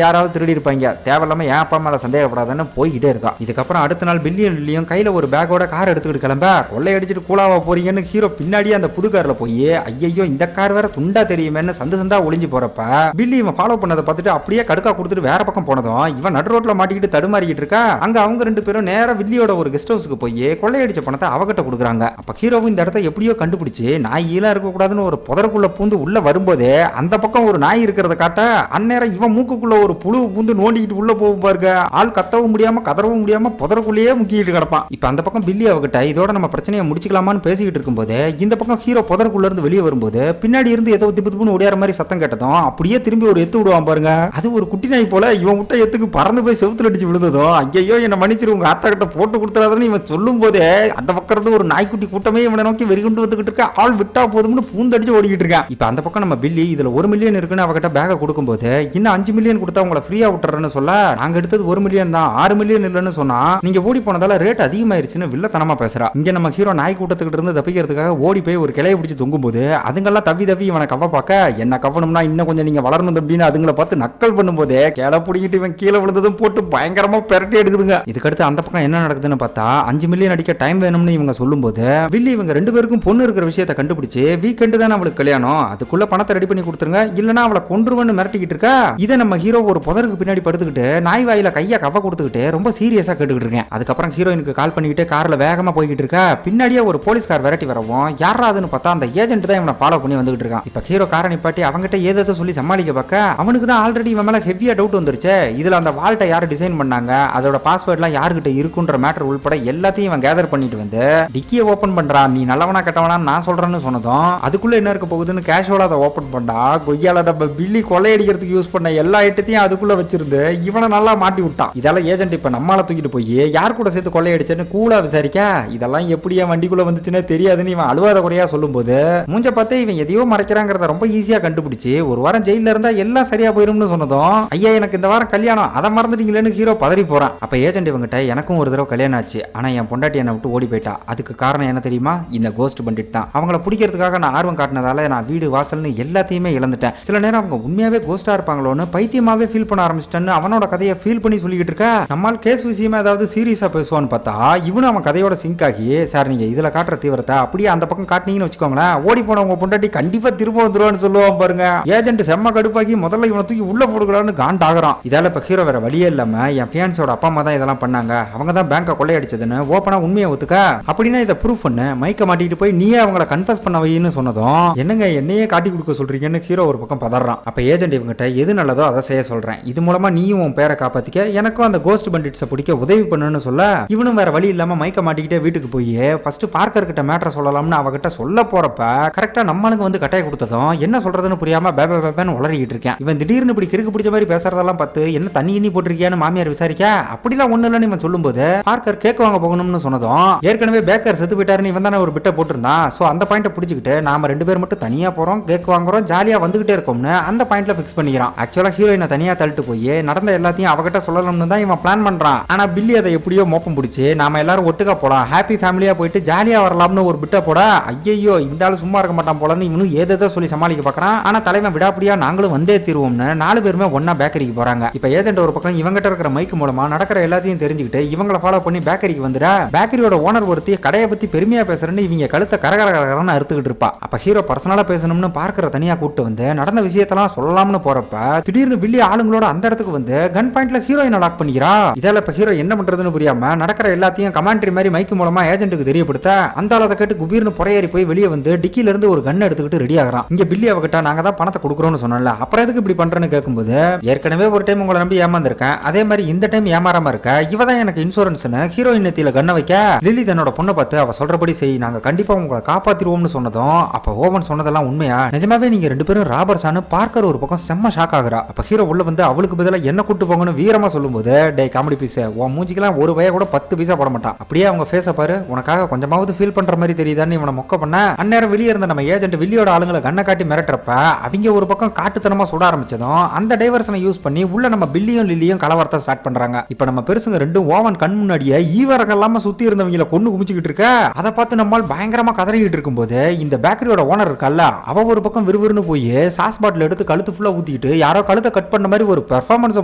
யாராவது திருடி இருப்பாங்க தேவையில்லாம என் அப்பா மேல சந்தேகப்படாதுன்னு போய்கிட்டே இருக்கா. இதுக்கப்புறம் அடுத்த நாள் பில்லியும் கையில ஒரு பேக்கோட கார் எடுத்துக்கிட்டு கிளம்ப கொள்ளை அடிச்சுட்டு கூலாவா போறீங்கன்னு ஹீரோ பின்னாடியே அந்த புது கார்ல போய் ஐயோ இந்த கார் வேற துண்டா தெரியுமேன்னு சந்தா ஒளிஞ்சு போறப்ப பில்லி இவன் ஃபாலோ பண்ணதை பார்த்துட்டு அப்படியே கடுக்கா கொடுத்துட்டு வேற பக்கம் போனதும் இவன் நடு ரோட்ல மாட்டிக்கிட்டு தடுமாறிக்கிட்டு இருக்கா. அங்க அவங்க ரெண்டு பேரும் நேரா வில்லியோட ஒரு கெஸ்ட் ஹவுஸ்க்கு போய் கொள்ளையடிச்ச பணத்தை அவகிட்ட கொடுக்குறாங்க. அப்ப ஹீரோவும் இந்த இடத்த எப்படியோ கண்டுபிடிச்சு நாய் ஈலாம் இருக்க கூடாதுன்னு ஒரு புதருக்குள்ள பூந்து உள்ள வரும்போதே அந்த பக்கம் ஒரு நாய் இருக்கிறத காட்ட அந்நேரம் இவன் மூக்குக்குள்ள ஒரு புழு பூந்து நோண்டிக்கிட்டு உள்ள போகும் பாருங்க. ஆள் கத்தவும் முடியாம கதறவும் முடியாம புதருக்குள்ளேயே முக்கிட்டு கிடப்பான். இப்ப அந்த பக்கம் பில்லி அவகிட்ட இதோட நம்ம பிரச்சனையை முடிச்சுக்கலாமான்னு பேசிக்கிட்டு இருக்கும்போது இந்த பக்கம் ஹீரோ புதருக்குள்ள இருந்து வெளியே வரும்போது பின்னாடி இருந்து ஏதோ திப்புன்னு ஓடியார மாதிரி சத்தம் கேட்டதும் அப்படியே திரும்பி ஒரு எத்து விடுவான் பாருங்க. அது ஒரு குட்டி நாய் போல இவன் விட்ட எத்துக்கு பறந்து போய் செவுத்துல அடிச்சு விழுந்ததும் ஐயோ என்ன மன்னிச்சிரு உங்க ஆத்தா கிட்ட போட்டு கொடுத்துறாதுன்னு இவன் சொல்லும் போதே அந்த பக்கம் இருந்து ஒரு நாய்க்குட்டி கூட்டமே இவனை நோக்கி வெறிகுண்டு வந்துகிட்டு இருக்க ஆள் விட்டா போதும்னு பூந்தடிச்சு ஓடிக்கிட்டு இருக்கான். இப்ப அந்த பக்கம் நம்ம பில்லி இதுல 1 மில்லியன் இருக்குன்னு அவகிட்ட பேக கொடுக்கும்போது இன்னும் 5 மில்லியன் கொடுத்தா உங்களை ஃப்ரீயா விட்டுறேன்னு சொல்ல நாங்க எடுத்தது 1 மில்லியன் தான் 6 மில்லியன் இல்லைன்னு சொன்னா நீங்க ஓடி போனதால ரேட் அதிகமாயிருச்சுன்னு வில்லத்தனமா பேசுறா. இங்க நம்ம ஹீரோ நாய் கூட்டத்துக்கிட்ட இருந்து தப்பிக்கிறதுக்காக ஓடி போய் ஒரு கிளையை பிடிச்சு தொங்கும் போது அதுங்கெல்லாம் தவி இவனை கவ பார்க்க என்ன கவனம்னா இன்னும் கொஞ்சம் நீங்க வளரணும் தம்பின்னு அதுங்களை பார்த்து நக்கல் பண்ணும் போதே கிளை பிடிக்கிட்டு இவன் கீழே விழுந்ததும் போட்டு பயங்கரமா பெரட்டி எடுக்குதுங்க. இதுக்கடுத்து அந்த பக்கம் என்ன நடக்குதுன்னு பார்த்தா 5 மில்லியன் அடிக்க டைம் வேணும்னு இவங்க சொல்லும் போது வில்லி இவங்க ரெண்டு பேருக்கும் பொண்ணு இருக்கிற விஷயத்தை கண்டுபிடிச்சு வீக்கெண்டு தான் அவளுக்கு கல்யாணம் அதுக்குள்ள பணத்தை ரெடி பண்ணி கொடுத்துருங்க இல்லனா அவளை கொன்றுவன்னு மிரட்டிக்கிட்டு இருக்கா. இதை நம்ம ஹீரோ ஒரு புதருக்கு பின்னாடி படுத்துக்கிட்டு நாய் வாயில கையா கவ கொடுத்துக்கிட்டு ரொம்ப சீரியஸா கேட்டுக்கிட்டு இருக்கேன். அதுக்கப்புறம் ஹீரோயினுக்கு கால் பண்ணிக்கிட்டு கார்ல வேகமா போய்கிட்டு இருக்கா. பின்னாடியே ஒரு போலீஸ் கார் விரட்டி வரவும் யாராதுன்னு பார்த்தா அந்த ஏஜென்ட் தான் இவனை ஃபாலோ பண்ணி வந்துகிட்டு இருக்கான். இப்ப ஹீரோ காரை நிப்பாட்டி அவங்ககிட்ட ஏதோ சொல்லி சமாளிக்க பார்க்க அவனுக்கு தான் ஆல்ரெடி இவன் மேல ஹெவியா டவுட் வந்துருச்சு. இதுல அந்த வால்ட்டை யாரு டிசைன் பண்ணாங்க அதோட பாஸ்வேர்ட்லாம் யாருகிட்ட இருக்குன்ற மேட்டர் உள்பட எல்லாத்தையும் இவன் கேதர் பண்ணிட்டு வந்து டிக்கியை ஓபன் பண்றான். நீ நல்லவனா கெட்டவனா நான் சொல்றேன்னு சொன்னதும் அதுக்குள்ள என்ன இருக்க போகுதுன்னு கேஷுவலா அதை ஓபன் பண்ணா கொய்யால நம்ம பில்லி கொள்ளையடிக்கிறதுக்கு யூஸ் பண்ண எல்லா ஐட்டத்தையும் அதுக்குள்ள வச்சிருந்து இவனை நல்லா மாட்டி விட்டான். இதெல்லாம் ஏஜென்ட் இப்ப நம்மால தூக்கிட்டு போய் யார் கூட சேர்த்து கொள்ளையடிச்சேன்னு கூலா விசாரிக்க இதெல்லாம் எப்படி என் வண்டிக்குள்ள வந்துச்சுன்னே தெரியாதுன்னு இவன் அழுவாத குறையா சொல்லும் போது மூஞ்ச பார்த்து இவன் எதையோ மறைக்கிறாங்கிறத ரொம்ப ஈஸியா கண்டுபிடிச்சு ஒரு வாரம் ஜெயில இருந்தா எல்லாம் சரியா போயிரும்னு சொன்னதும் ஐயா எனக்கு இந்த வாரம் கல்யாணம் அதை மறந்துட்டீங்களேன்னு ஹீரோ பதறி போறான். அப்ப ஏஜென்ட் இவங்கிட்ட எனக்கும் ஒரு தடவை கல்யாணம் ஆச்சு ஆனா என் பொண்டாட்டி என்னை விட்டு ஓடி போயிட்டா அதுக்கு காரணம் என்ன தெரியுமா இந்த கோஸ்ட் பண்டிட் தான். அவங்கள பிடிக்கிறதுக்காக நான் ஆர்வம் காட்டினதால நான் வீடு வாசல்னு எல்லாத்தையுமே இழந்துட்டேன். சில நேரம் அவங்க உண்மையாவே கோஸ்டா இருப்பாங்களோன்னு பைத்தியமாவே ஃபீல் பண்ண ஆரம்பிச்சிட்டேன்னு அவனோட கதையை ஃபீல் பண்ணி சொல்லிக்கிட்டு இருக்கா. நம்மால் கேஸ் விஷயமா ஏதாவது சீரியஸா பேசுவான்னு பார்த்தா இவனும் அவன் கதையோட சிங்க் ஆகி சார் நீங்க இதுல காட்டுற தீவிரத்தை அப்படியே அந்த பக்கம் காட்டினீங்கன்னு வச்சுக்கோங்களேன் ஓடி போன உங்க பொண்டாட்டி கண்டிப்பா திரும்ப வந்துருவான்னு சொல்லுவான் பாருங்க. ஏஜென்ட் செம்ம கடுப்பாக்கி முதல்ல இவனை தூக்கி உள்ள போடுக்கலான்னு காண்ட் ஆகிறான். இதால இப்ப ஹீரோ வேற வழியே இல்லாம என் ஃபியான்ஸோட அப்பா அம்மா தான் இதெல்லாம் பண்ணாங்க அவங்க தான் பேங்கை கொள்ளையடிச்சதுன்னு ஓப்பனா உண்மையை ஒத்துக்க அப்படின்னா இதை ப்ரூஃப் பண்ணு மைக்க மாட்டிட்டு போய் நீயே அவங்கள கன்ஃபஸ் பண்ண வைன்னு சொன்னதும் என்னங்க என்னையே காட்டி கொடுக்க சொல்றீங்கன்னு ஹீரோ ஒரு பக்கம் பதறான். அப்ப ஏஜென்ட் இவங்கிட்ட எது நல்லதோ அதை செய்ய சொல்றேன் இது மூலமா நீயும் உன் பேரை காப்பாத்திக்க எனக்கும் அந்த கோஸ்ட் பண்டிட்ஸை பிடிக்க உதவி பண்ணுன்னு சொல்ல இவனும் வேற வழி இல்லாம மைக்க மாட்டிக்கிட்டே வீட்டுக்கு போய் ஃபர்ஸ்ட் பார்க்கர் கிட்ட மேட்டர் சொல்லலாம்னு அவகிட்ட சொல்ல போறப்ப கரெக்டா நம்மளுக்கு வந்து கட்டாய கொடுத்ததும் என்ன சொல்றதுன்னு புரியாம பேபேன்னு உளறிக்கிட்டு இருக்கேன். இவன் திடீர்னு இப்படி கிறுக்கு பிடிச்ச மாதிரி பேசுறதெல்லாம் பார்த்து என்ன தண்ணி எண்ணி போட்டிருக்கியான்னு மாமியார் விசாரிக்க அப்படிலாம் ஒண்ணு இல்லைன்னு இவன் சொல்லும்போது பார்க்கர் கேக் வாங்க போகணும்னு சொன்னதும் ஏற்கனவே பேக்கர் செத்து போயிட்டாருன்னு இவன் தானே ஒரு பிட்ட போட்டிருந்தான். சோ அந்த பாயிண்ட பிடிச்சிக்கிட்டு நாம 2 பேர் மட்டும் தனியா போறோம் கேக் வாங்குறோம் ஜாலியா வந்துகிட்டே இருக்கோம்னு அந்த பாயிண்ட்ல பிக்ஸ் பண்ணிக்கிறான். ஆக்சுவலா ஹீரோயினை தனியா தள்ளிட்டு போய் நடந்த எல்லாத்தையும் அவகிட்ட சொல்லணும்னு தான் இவன் பிளான் பண்றான். ஆனா பில்லி அதை எப்படியோ மோப்பம் பிடிச்சி நாம எல்லாரும் ஒட்டுக்கா போலாம் ஹாப்பி ஃபேமிலியா போயிட்டு ஜாலியா வரலாம்னு ஒரு பிட்ட போட ஐயோ இந்த ஆளு சும்மா இருக்க மாட்டான் போலன்னு இவனும் ஏதோ சொல்லி சமாளிக்க பாக்குறான். ஆனா தலைவன் விடாப்படியா நாங்களும் வந்தே தீருவோம்னு 4 பேருமே ஒன்னா பேக்கரிக்கு போறாங்க. இப்ப ஏஜென்ட் ஒரு பக்கம் இவங்கிட்ட இருக்கிற மைக் மூலமா நடக்கிற எல்லாத்தையும் தெரிஞ்சுக்கிட்டு இவங்களை ஃபாலோ பண்ணி பேக்கரிக்கு வந்துடா. பேக்கரியோட ஓனர் ஒருத்தி கடையை பத்தி பெருமையா பேசுறேன்னு இவங்க கழுத்தை கரகரன்னு அறுத்துக்கிட்டு இருப்பா. அப்ப ஹீரோ பர்சனலா பேசணும்னு பார்க்கற தனியா கூப்பிட்டு வந்து நடந்த விஷயத்தெல்லாம் சொல்லலாம்னு போறப்ப திடீர்னு பில்லி ஆளுங்களோட அந்த இடத்துக்கு வந்து கன் பாயிண்ட்ல ஹீரோயினை லாக் பண்ணிக்கிறா. இதால இப்ப ஹீரோ என்ன பண்றதுன்னு புரியாம நடக்கிற எல்லாத்தையும் கமாண்டரி மாதிரி மைக்கு மூலமா ஏஜென்ட்டுக்கு தெரியப்படுத்த அந்த ஆளை கேட்டு குபீர்னு புறையேறி போய் வெளியே வந்து டிக்கில இருந்து ஒரு கன் எடுத்துக்கிட்டு ரெடி ஆகிறான். இங்க பில்லி அவகிட்ட நாங்க தான் பணத்தை கொடுக்குறோம்னு சொன்னல, அப்புறம் எதுக்கு இப்படி பண்றேன்னு கேட்கும்போது ஏற்கனவே ஒரு டைம் உங்களை நம்பி ஏமாந்துருக்கேன், அதே மாதிரி இந்த டைம் ஏமாறாம இருக்க, இவதான் எனக்கு இன்சூரன்ஸ்னு ஹீரோயின் நெத்தியில கண்ணை வைக்க லில்லி தன்னோட பொண்ணை பார்த்து அவ சொல்றபடி செய், நாங்க கண்டிப்பா உங்களை காப்பாத்திருவோம்னு சொன்னதும் அப்ப ஓவன் சொன்னதெல்லாம் உண்மையா, நிஜமாவே நீங்க ரெண்டு பேரும் ராபர்ஸானு பார்க்கற ஒரு பக்கம் செம்ம ஷாக் ஆகுறா. அப்ப ஹீரோ உள்ள வந்து அவளுக்கு பதிலா என்ன கூட்டு போங்கன்னு வீரமா சொல்லும்போது டே காமெடி பீஸ், உன் மூஞ்சிக்கெல்லாம் ஒரு வய கூட 10 பைசா போட மாட்டான், அப்படியே அவங்க ஃபேஸ பாரு, உனக்காக கொஞ்சமாவது ஃபீல் பண்ற மாதிரி தெரியுதான்னு இவனை மொக்க பண்ண அந்நேரம் வெளியே இருந்த நம்ம ஏஜென்ட் வில்லியோட ஆளுங்களை கண்ணை காட்டி மிரட்டுறப்ப அவங்க ஒரு பக்கம் காட்டுத்தனமா சுட ஆரம்பிச்சதும் அந்த டைவர்ஷனை யூஸ் பண்ணி உள்ள நம்ம பில்லியும் லில்லியும் கலவரத்தை ஸ்டார்ட் பண்றாங்க. இப்ப நம்ம பெருசுங்க ரெண்டும் ஓவன் கண் முன்னாடியே ஈவரகல்லாம சுத்தி இருந்தவங்களை கொண்டு குமிச்சுக்கிட்டு இருக்க, அதை பார்த்து நம்மால் பயங்கரமா கதறிக்கிட்டு இருக்கும்போது இந்த பேக்கரியோட ஓனர் இருக்கல்ல, அவ ஒரு பக்கம் விறுவிறுன்னு போய் சாஸ் பாட்டில் எடுத்து கழுத்து ஃபுல்லா ஊத்திட்டு யாரோ கழுத்தை கட் பண்ண மாதிரி ஒரு பெர்ஃபார்மன்ஸ்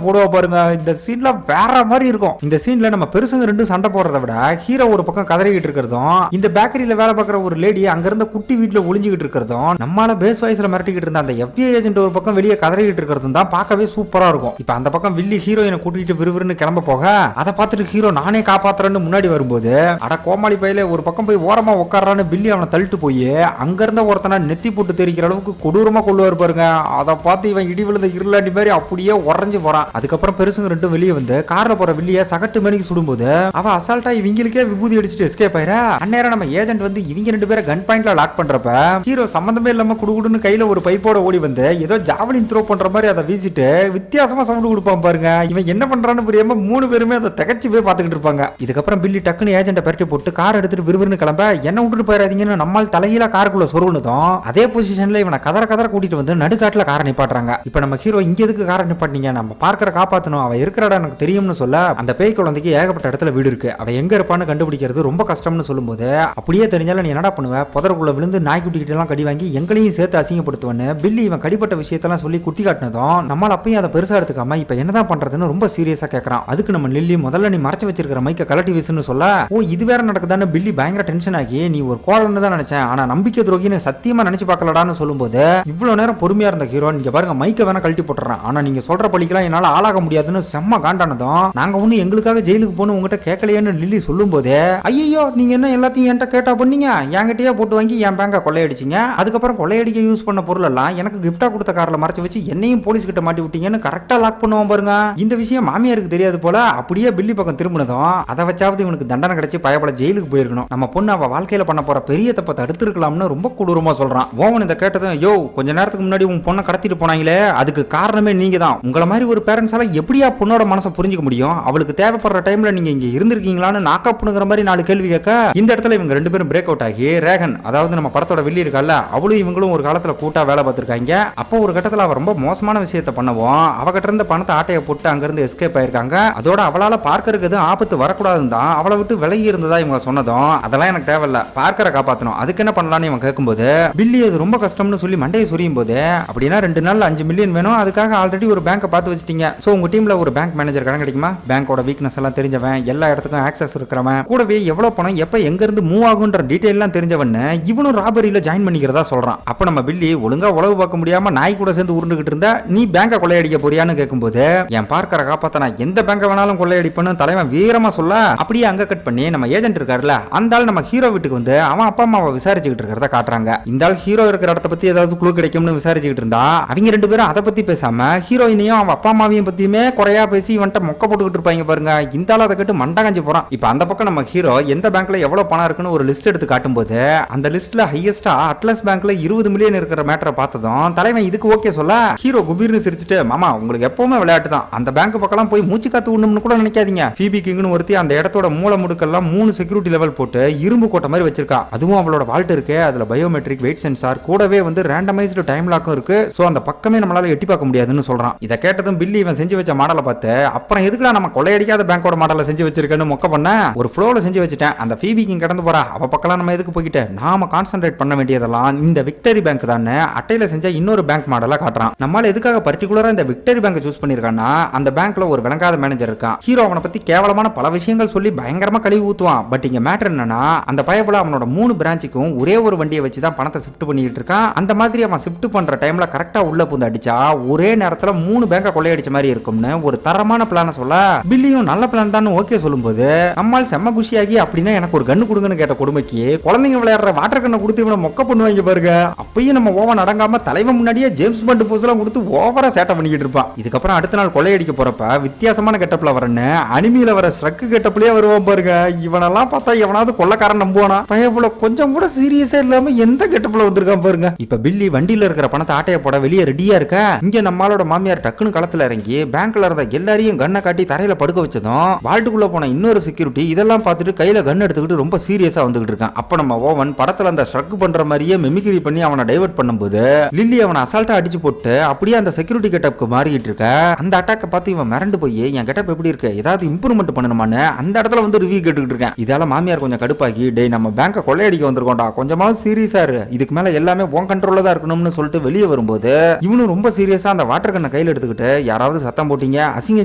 போடுவா பாருங்க. இந்த சீன்ல வேற மாதிரி இருக்கும். இந்த சீன்ல நம்ம பெருசுங்க ரெண்டும் சண்டை போடுறத விட ஹீரோ ஒரு பக்கம் கதறிக்கிட்டு இருக்கிறதும் இந்த பேக்கரியில வேலை பார்க்குற ஒரு லேடி அங்க இருந்த குட்டி வீட்டுல ஒளிஞ்சுக்கிட்டு இருக்கிறதும் நம்மால பேஸ் வாய்ஸ்ல மிரட்டிக்கிட்டு இருந்த அந்த FBI ஏஜென்ட் ஒரு பக்கம் வெளியே கதறிக்கிட்டு இருக்கிறதும் தான் பார்க்கவே சூப்பரா இருக்கும். இப்ப அந்த பக்கம் வில்லி ஹீரோயினை கூட்டிட்டு விறுவிறுன்னு கிளம்ப போக அதை பார்த்துட்டு ஹீரோ நானே காப்பாத்துறேன்னு முன்னாடி வரும்போது அட கோமாளி பையில ஒரு பக்கம் போய் ஓரமா உட்காரான்னு பில்லி அவனை தள்ளிட்டு போய் அங்க இருந்த ஒருத்தனை நெத்தி போட்டு தெரிக்கிற அளவுக்கு கொடூரமா கொள்ளுவாரு பாருங்க. அதை பார்த்து இவன் இடி விழுந்த இருளாண்டி மாதிரி அப்படியே உறைஞ்சு போறான். அதுக்கப்புறம் பெருசுங்க ரெண்டும் வெளியே வந்து கார்ல போற வில்லிய சகட்டு மணிக்கு சுடும்போது அவ அசால்ட்டா இவங்களுக்கே விபூதி அடிச்சுட்டு எஸ்கேப் ஆயிரா. அந்நேரம் நம்ம ஏஜென்ட் வந்து இவங்க ரெண்டு பேரை கன் பாயிண்ட்ல லாக் பண்றப்ப ஹீரோ சம்பந்தமே இல்லாம குடுகுடுன்னு கையில ஒரு பைப்போட ஓடி வந்து ஏதோ ஜாவலின் த்ரோ பண்ற மாதிரி அதை வீசிட்டு வித்தியாசமா சவுண்ட் கொடுப்பான் பாருங்க. இவன் என்ன பண்றான்னு புரியாம 3 பேருமே அதை திகச்சு போய் பாத்துக்கிட்டு இருப்பாங்க. இதுக்கப்புறம் பில்லி டக்குன்னு ஏஜென்ட் பரட்டி போட்டு கார் எடுத்துட்டு விறுவிறுன்னு கிளம்ப என்ன விட்டுட்டு போயிடாதீங்கன்னு நம்மால் தலையில காருக்குள்ள சொருகுனதும் அதே பொசிஷன்ல இவனை கதற கதற கூட்டிட்டு வந்து நடுக்காட்டுல காரை நிப்பாட்டுறாங்க. இப்ப நம்ம ஹீரோ இங்க எதுக்கு காரை நிப்பாட்டீங்க, நம்ம பார்க்கற காப்பாத்தணும், அவ இருக்கிற இடம் எனக்கு தெரியும்னு சொல்ல அந்த பேய் குழந்தைக்கு ஏகப்பட்ட இடத்துல வீடு இருக்கு, அவ எங்க இருப்பான்னு கண்டுபிடிக்கிறது ரொம்ப கஷ்டம்னு சொல்லும்போது அப்படியே தெரிஞ்சாலும் நீ என்னடா பண்ணுவ, புதருக்குள்ள விழுந்து நாய்க்குட்டிகிட்ட எல்லாம் கடி வாங்கி எங்களையும் சேர்த்து அசிங்கப்படுத்துவன்னு பில்லி இவன் கடிப்பட்ட விஷயத்தெல்லாம் சொல்லி குத்தி காட்டினதும் நம்மால் அப்பயும் அதை பெருசா எடுத்துக்காம இப்ப என்னதான் பண்றதுன்னு ரொம்ப சீரியஸா கேட்கறான். அதுக்கு நம்ம லில்லி முதல்ல நீ மறைச்சு வச்சிருக்கிற மைக்க கலட்டி வீசுன்னு சொல்ல ஓ இது வேற நடக்குதான்னு பில்லி பயங்கர டென்ஷன் ஆகி நீ ஒரு கோலன்னு தான் நினைச்சேன், ஆனா நம்பிக்கை துரோகின்னு சத்தியமா நினைச்சு பார்க்கலடான்னு சொல்லும்போது இவ்வளவு நேரம் பொறுமையா இருந்த ஹீரோ நீங்க பாருங்க மைக்க வேணா கழட்டி போட்டுறான், ஆனா நீங்க சொல்ற பழிக்கெல்லாம் என்னால ஆளாக முடியாதுன்னு செம்ம காண்டானதும் நாங்க ஒண்ணு எங்களுக்காக ஜெயிலுக்கு போகணும் உங்ககிட்ட கேட்கலையேன்னு லில்லி சொல்லும் போதே ஐயோ நீங்க என்ன எல்லாத்தையும் என்கிட்ட கேட்டா பண்ணீங்க, என்கிட்டயே போட்டு வாங்கி என் பேங்க கொள்ளையடிச்சிங்க, அதுக்கப்புறம் கொள்ளையடிக்க யூஸ் பண்ண பொருள் எல்லாம் எனக்கு கிஃப்டா கொடுத்த கார்ல மறைச்சு வச்சு என்னையும் போலீஸ் கிட்ட மாட்டி விட்டீங்கன்னு கரெக்டா லாக் பண்ணுவோம் பாருங்க. இந்த விஷயம் மாமியாருக்கு தெரியாது போல அப்படியே பில்லி பக்கம் திரும்பினதும் அதை வச்சாவது இவனுக்கு தண்டனை கிடைச்சு பயப்பட ஜெயிலுக்கு போயிருக்கணும், நம்ம பொண்ணு அவ வாழ்க்கையில பண்ண போற பெரிய தப்பை தடுத்திருக்கலாம்னு ரொம்ப கொடூரமா சொல்றான். ஓவன் இதை கேட்டதும் யோ கொஞ்ச நேரத்துக்கு முன்னாடி உன் பொண்ணை கடத்திட்டு போனாங்களே அதுக்கு காரணமே நீங்க தான், உங்களை மாதிரி ஒரு பேரண்ட்ஸால எப்படியா பொண்ணோட மனசை புரிஞ்சுக்க முடியும், அவளுக்கு தேவைப்படுற டைம்ல நீங்க இங்க இருந்திருக்கீங்களான்னு நாக்கா புணுங்கிற மாதிரி 4 கேள்வி கேட்க இந்த இடத்துல இவங்க ரெண்டு பேரும் பிரேக் அவுட் ஆகி ரேகன் அதாவது நம்ம படத்தோட வில்லி இருக்கல்ல அவளும் இவங்களும் ஒரு காலத்துல கூட்டா வேலை பார்த்திருக்காங்க. அப்போ ஒரு கட்டத்துல அவ ரொம்ப மோசமான விஷயத்தை பண்ணவும் அவகிட்ட இருந்த பணத்தை ஆட்டையை போட்டு அங்கிருந்து எஸ்கேப் ஆயிருக்காங்க. அதோட அவளால பார்க்கறதுக்கு எதுவும் ஆபத்து வரக்கூடாதுன்னு தான் அவளை விட்டு விலகி இருந்ததா இவங்க சொன்னதும் அதெல்லாம் எனக்கு தேவையில்ல பார்க்கற காப்பாத்தணும் அதுக்கு என்ன பண்ணலாம்னு இவன் கேட்கும்போது பில்லி அது ரொம்ப கஷ்டம்னு சொல்லி மண்டையை சொரியும் போது அப்படின்னா 2 நாள்ல 5 மில்லியன் வேணும், அதுக்காக ஆல்ரெடி ஒரு பேங்கை பார்த்து வச்சிட்டீங்க, சோ உங்க டீம்ல ஒரு பேங்க் மேனேஜர் கடன் கிடைக்குமா, பேங்கோட வீக்னஸ் எல்லாம் தெரிஞ்சவன் எல்லா இடத்துக்கும் ஆக்சஸ் இருக்கிறவன் கூடவே எவ்வளவு பணம் எப்ப எங்க இருந்து மூவ் ஆகுன்ற டீடைல் எல்லாம் தெரிஞ்சவன்னு இவனும் ராபரியில ஜாயின் பண்ணிக்கிறதா சொல்றான். அப்ப நம்ம பில்லி ஒழுங்கா உளவு பார்க்க முடியாம நாய் கூட சேர்ந்து உருண்டுகிட்டு இருந்தா நீ பேங்கை கொள்ளையடிக்க போறியான்னு கேட்கும்போது என் பார்க்கற காப்பாத்த நான் எந்த பேங்கை வேணாலும் கொள்ளையடிப்பேன்னு தலைவன் வீரமா சொல்ல அப்படியே அங்க கட் பண்ணி நம்ம ஏஜென்ட் இருக்காருல்ல அந்த ஆள் நம்ம ஹீரோ வீட்டுக்கு வந்து அவன் அப்பா அம்மாவை விசாரிச்சுக்கிட்டு இருக்கிறத காட்டுறாங்க. இந்த ஆள் ஹீரோ இருக்கிற இடத்த பத்தி ஏதாவது குழு கிடைக்கும்னு விசாரிச்சுக்கிட்டு இருந்தா அவங்க 2 பேரும் அதை பத்தி பேசாம ஹீரோயினையும் அவன் அப்பா அம்மாவையும் பத்தியுமே குறையா பேசி இவன்ட்ட மொக்க போட்டுக்கிட்டு இருப்பாங்க பாருங்க. இந்த ஆள் அதை கேட்டு மண்டை காஞ்சி போறான். இப்ப அந்த பக்கம் நம்ம ஹீரோ எந்த பேங்க்ல எவ்வளவு பணம் இருக்குன்னு ஒரு லிஸ்ட் எடுத்து காட்டும் போது அந்த லிஸ்ட்ல ஹையஸ்டா அட்லஸ் பேங்க்ல 20 மில்லியன் இருக்கிற மேட்டரை பார்த்ததும் தலைவன் இதுக்கு ஓகே சொல்ல ஹீரோ குபீர்னு சிரிச்சுட்டு மாமா உங்களுக்கு எப்பவுமே விளையாட்டு தான், அந்த பேங்க் பக்கம் போய் மூச்சு காத்து விடணும்னு கூட நினைக்காதீங்க, பிபி கிங்னு ஒருத்தி அந்த இடத்தோட மூல முடுக்கெல்லாம் 3 செக்யூரிட்டி லெவல் போட்டு இரும்பு கோட்டை மாதிரி வச்சிருக்கா, அதுவும் அவளோட வால்ட் இருக்கு, அதுல பயோமெட்ரிக் வெயிட் சென்சார் கூடவே வந்து ரேண்டமைஸ்டு டைம் லாக்கும் இருக்கு, சோ அந்த பக்கமே நம்மளால எட்டி பார்க்க முடியாதுன்னு சொல்றான். இதை கேட்டதும் பில்லி இவன் செஞ்சு வச்ச மாடலை பார்த்து அப்புறம் எதுக்குலாம் நம்ம கொள்ளையடிக்காத பேங்கோட மாடலை செஞ்சு வச்சிருக்கேன்னு மொக்க பண்ண ஒரு ஃப்ளோல செஞ்சு வச்சுட்டேன், அந்த பிபி கிங் கடந்து போறா அவ பக்கம் நம்ம எதுக்கு போய்கிட்டு நாம கான்சென்ட்ரேட் பண்ண வேண்டியதெல்லாம் இந்த விக்டரி பேங்க் தானே அட்டையில செஞ்ச இன்னொரு பேங்க் மாடலா காட்டுறான். நம்மால எதுக்காக பர்டிகுலரா இந்த விக்டரி பேங்க் சூஸ் பண்ணிருக்கான்னா அந்த பேங்க்ல ஒரு விளங்காத மேனேஜர் இருக்கான். ஹீரோ அவனை பத்தி கேவலமான பல விஷயங்கள் சொல்லி பயங்கரமா கழுவி ஊத்துவான். பட் இங்க மேட்டர் என்னன்னா அந்த பயபுல அவனோட 3 பிரான்ச்சுக்கும் ஒரே ஒரு வண்டியை வச்சு தான் தான் பணத்தை ஷிஃப்ட் பண்ணிட்டு இருக்கான். அந்த மாதிரி அவன் ஷிஃப்ட் பண்ற டைம்ல கரெக்டா உள்ள புந்து அடிச்சா ஒரே நேரத்துல 3 பேங்க கொள்ளையடிச்ச மாதிரி இருக்கும்னு ஒரு தரமான பிளான சொல்ல பில்லியும் நல்ல பிளான் தான் ஓகே சொல்லும்போது நம்மால் செம்ம குஷியாகி அப்படின்னா எனக்கு ஒரு கண்ணு கொடுங்கன்னு கேட்ட கொடுமைக்கு குழந்தைங்க விளையாடுற வாட்டர் கண்ணை கொடுத்து இவனை மொக்க பண்ணுவாங்க பாருங்க. அப்பயும் நம்ம ஓவன் அடங்காம தலைவன் முன்னாடியே ஜேம்ஸ் பாண்ட் போஸ் எல்லாம் கொடுத்து ஓவரா சேட்டை பண்ணிக்கிட்டு இருப்பான். இதுக்கப்புறம் அடுத்த நாள் கொள்ளையடிக்க போறப்ப வித்தியாசமான கெட்டப்ல வரன்னு அனிமியில வர ஸ்ட்ரக் கெட்டப்லயே வருவான் பாருங்க. இவனெல்லாம் பார்த்தா எவனாவது கொள்ளக்காரன் நம்புவானா? பயப்புல கொஞ்சம் கூட சீரியஸா இல்லாம எந்த கெட்டப்ல வந்திருக்கான் பாருங்க. இப்ப பில்லி வண்டியில இருக்கிற பணத்தை ஆட்டைய போட வெளியே ரெடியா இருக்க இங்க நம்மளோட மாமியார் டக்குனு களத்துல இறங்கி பேங்க்ல இருந்த எல்லாரையும் கண்ணை காட்டி தரையில படுக்க வச்சதும் வால்ட்டுக்குள்ள போன இன்னொரு செக்யூரிட்டி இதெல்லாம் பார்த்துட்டு கையில கன் எடுத்துக்கிட்டு ரொம்ப சீரியஸா வந்துகிட்டு இருக்கான். அப்ப நம்ம ஓவன் படத்துல அந்த ஸ்ட்ரக் பண்ற மாதிரியே மெமிக்ரி பண்ணி அவனை டைவர்ட் பண்ணும்போது லில்லி அவனை அசால்ட்டா அடிச்சு போட்டு அப்படியே அந்த செக்யூரிட்டி கெட்டப்க்கு மாறிட்டு இருக்க. அந்த அட்டாக்க பார்த்து இவன் மிரண்டு போய் என் கெட்டப் எப்படி இருக்கு, ஏதாவது இம்ப்ரூவ்மெண்ட் பண்ணணுமான்னு அந்த இடத்துல வந்து ரிவ்யூ கேட்டுக்கிட்டு இருக்கேன். இதால மாமியார் கொஞ்சம் கடுப்பாகி டேய் நம்ம பேங்கை கொள்ளையடிக்க வந்திருக்கோம்டா, கொஞ்சமாவது சீரியஸா இரு, இதுக்கு மேல எல்லாமே உன் கண்ட்ரோல்ல தான் இருக்கணும்னு சொல்லிட்டு வெளியே வரும்போது இவனும் ரொம்ப சீரியஸா அந்த வாட்டர் கண்ணை கையில எடுத்துக்கிட்டு யாராவது சத்தம் போட்டீங்க அசிங்க